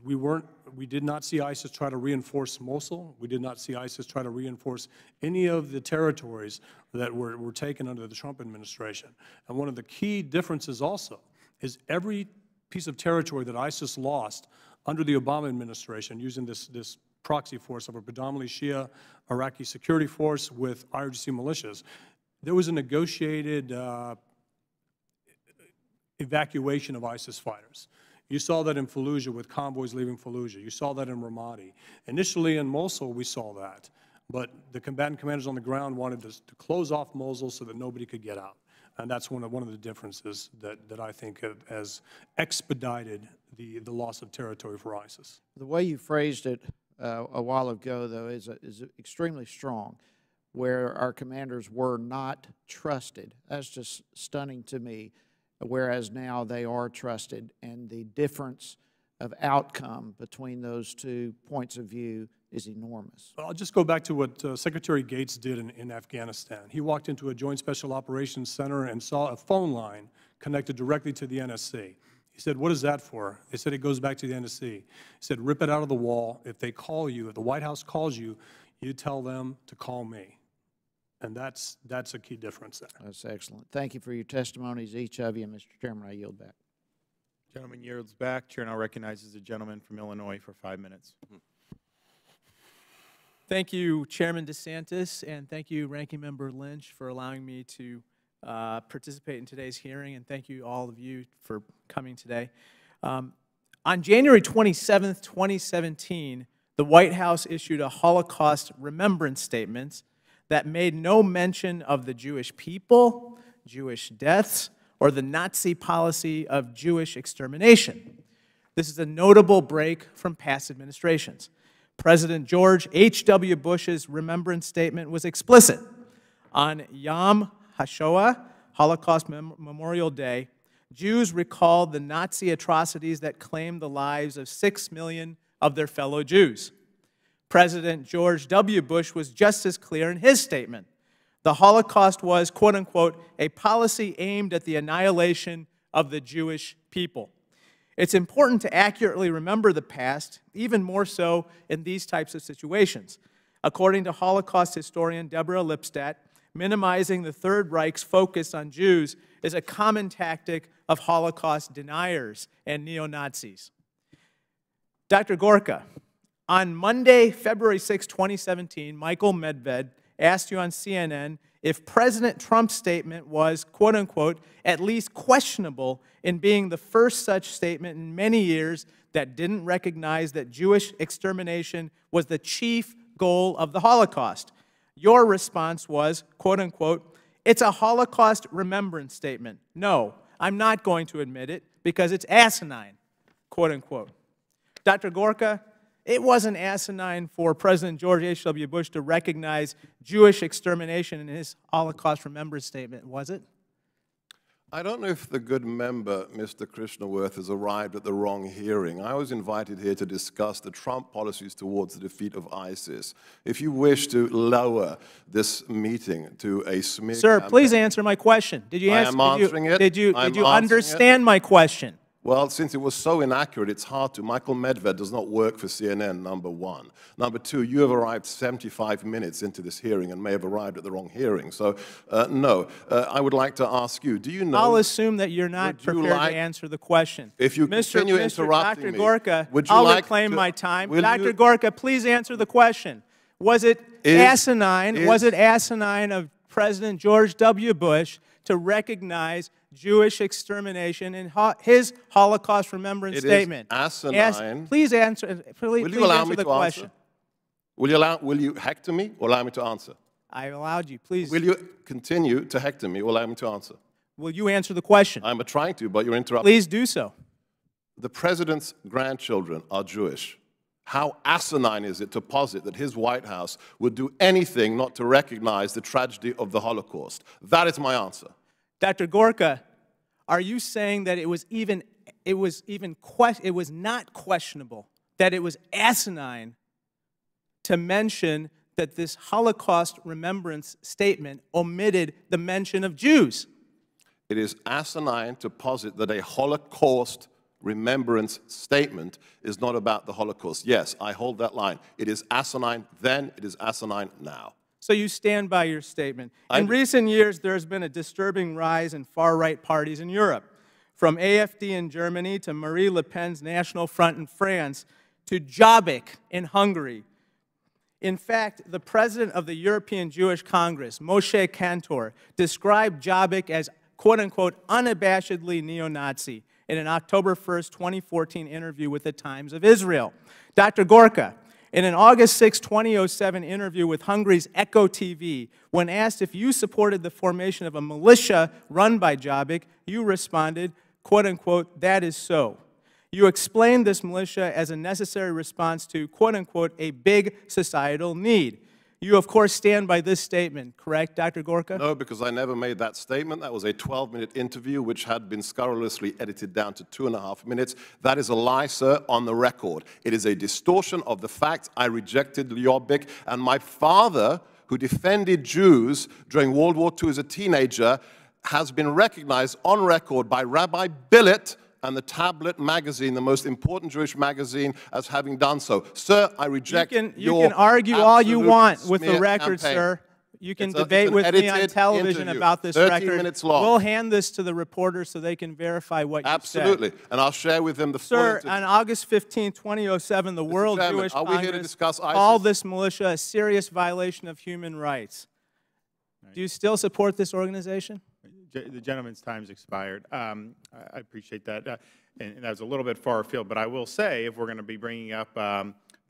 We did not see ISIS try to reinforce Mosul. We did not see ISIS try to reinforce any of the territories that were taken under the Trump administration. And one of the key differences also is every piece of territory that ISIS lost under the Obama administration using this proxy force of a predominantly Shia Iraqi security force with IRGC militias, there was a negotiated evacuation of ISIS fighters. You saw that in Fallujah with convoys leaving Fallujah. You saw that in Ramadi. Initially in Mosul, we saw that. But the combatant commanders on the ground wanted to close off Mosul so that nobody could get out. And that's one of the differences that I think has expedited the loss of territory for ISIS. The way you phrased it a while ago, though, is extremely strong, where our commanders were not trusted. That's just stunning to me. Whereas now they are trusted, and the difference of outcome between those 2 points of view is enormous. I'll just go back to what Secretary Gates did in Afghanistan. He walked into a Joint Special Operations Center and saw a phone line connected directly to the NSC. He said, "What is that for?" They said, "It goes back to the NSC." He said, "Rip it out of the wall. If they call you, if the White House calls you, you tell them to call me." And that's a key difference there. That's excellent. Thank you for your testimonies, each of you. Mr. Chairman, I yield back. Gentleman yields back. Chair now recognizes the gentleman from Illinois for 5 minutes. Thank you, Chairman DeSantis, and thank you, Ranking Member Lynch, for allowing me to participate in today's hearing, and thank you, all of you, for coming today. On January 27th, 2017, the White House issued a Holocaust remembrance statement that made no mention of the Jewish people, Jewish deaths, or the Nazi policy of Jewish extermination. This is a notable break from past administrations. President George H.W. Bush's remembrance statement was explicit. On Yom HaShoah, Holocaust Memorial Day, Jews recalled the Nazi atrocities that claimed the lives of 6 million of their fellow Jews. President George W. Bush was just as clear in his statement. The Holocaust was, quote unquote, a policy aimed at the annihilation of the Jewish people. It's important to accurately remember the past, even more so in these types of situations. According to Holocaust historian Deborah Lipstadt, minimizing the Third Reich's focus on Jews is a common tactic of Holocaust deniers and neo-Nazis. Dr. Gorka, on Monday, February 6, 2017, Michael Medved asked you on CNN if President Trump's statement was, quote unquote, at least questionable in being the first such statement in many years that didn't recognize that Jewish extermination was the chief goal of the Holocaust. Your response was, quote unquote, it's a Holocaust remembrance statement. No, I'm not going to admit it because it's asinine, quote unquote. Dr. Gorka, it wasn't asinine for President George H.W. Bush to recognize Jewish extermination in his Holocaust remembrance statement, was it? I don't know if the good member, Mr. Krishnaworth, has arrived at the wrong hearing. I was invited here to discuss the Trump policies towards the defeat of ISIS. If you wish to lower this meeting to a smear Sir, campaign, please answer my question. Did you I answer, am answering it. Did you I'm answering understand my question? Well, since it was so inaccurate, it's hard to. Michael Medved does not work for CNN, number one. Number two, you have arrived 75 minutes into this hearing and may have arrived at the wrong hearing. So, no. I would like to ask you, do you know... I'll assume that you're not prepared to answer the question. If you continue interrupting Dr. me, Gorka, would you I'll like reclaim to, my time. will Dr. you- Gorka, please answer the question. Was it asinine? Was it asinine of President George W. Bush to recognize Jewish extermination in his Holocaust remembrance statement? It is asinine. Please answer. Please answer the question. Will you hector me or allow me to answer? I allowed you. Please. Will you continue to hector me or allow me to answer? Will you answer the question? I'm trying to, but you're interrupting. Please do so. The president's grandchildren are Jewish. How asinine is it to posit that his White House would do anything not to recognize the tragedy of the Holocaust? That is my answer. Dr. Gorka, are you saying that it was not questionable, that it was asinine to mention that this Holocaust remembrance statement omitted the mention of Jews? It is asinine to posit that a Holocaust remembrance statement is not about the Holocaust. Yes, I hold that line. It is asinine then, it is asinine now. So you stand by your statement. In recent years, there has been a disturbing rise in far-right parties in Europe, from AfD in Germany to Marie Le Pen's National Front in France to Jobbik in Hungary. In fact, the president of the European Jewish Congress, Moshe Kantor, described Jobbik as, quote-unquote, unabashedly neo-Nazi in an October 1st, 2014 interview with the Times of Israel. Dr. Gorka, in an August 6, 2007 interview with Hungary's Echo TV, when asked if you supported the formation of a militia run by Jobbik, you responded, quote-unquote, that is so. You explained this militia as a necessary response to, quote-unquote, a big societal need. You, of course, stand by this statement, correct, Dr. Gorka? No, because I never made that statement. That was a 12-minute interview which had been scurrilously edited down to 2.5 minutes. That is a lie, sir, on the record. It is a distortion of the facts. I rejected Jobbik, and my father, who defended Jews during World War II as a teenager, has been recognized on record by Rabbi Billet and the Tablet magazine, the most important Jewish magazine, as having done so. Sir, I reject You can argue all you want with the smear record, campaign. sir. You can It's debate an with me on edited television interview, about this 13 record. minutes long. We'll hand this to the reporters so they can verify what you said. Absolutely, and I'll share with them the full Sir, interview. on August 15, 2007, the World Chairman, Jewish are we here to Congress discuss ISIS? called this militia a serious violation of human rights. Do you still support this organization? The gentleman's time's expired. I appreciate that. And that was a little bit far afield, but I will say, if we're going to be bringing up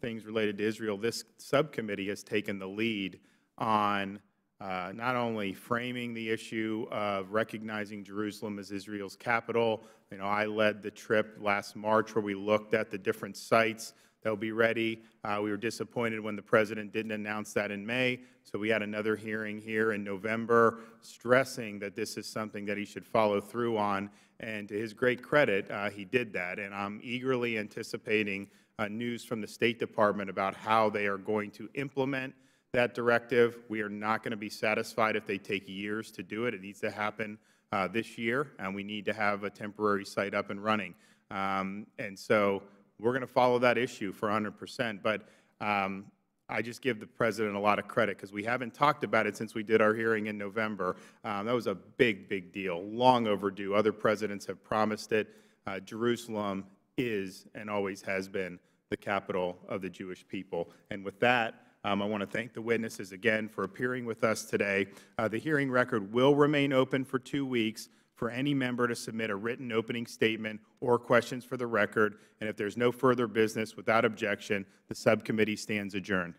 things related to Israel, this subcommittee has taken the lead on not only framing the issue of recognizing Jerusalem as Israel's capital. You know, I led the trip last March where we looked at the different sites that will be ready. We were disappointed when the President didn't announce that in May, so we had another hearing here in November stressing that this is something that he should follow through on, and to his great credit, he did that, and I'm eagerly anticipating news from the State Department about how they are going to implement that directive. We are not going to be satisfied if they take years to do it. It needs to happen this year, and we need to have a temporary site up and running. And so we're going to follow that issue for 100%. But I just give the President a lot of credit because we haven't talked about it since we did our hearing in November. That was a big, big deal, long overdue. Other presidents have promised it. Jerusalem is and always has been the capital of the Jewish people. And with that, I want to thank the witnesses again for appearing with us today. The hearing record will remain open for 2 weeks for any member to submit a written opening statement or questions for the record. And if there's no further business, without objection, the subcommittee stands adjourned.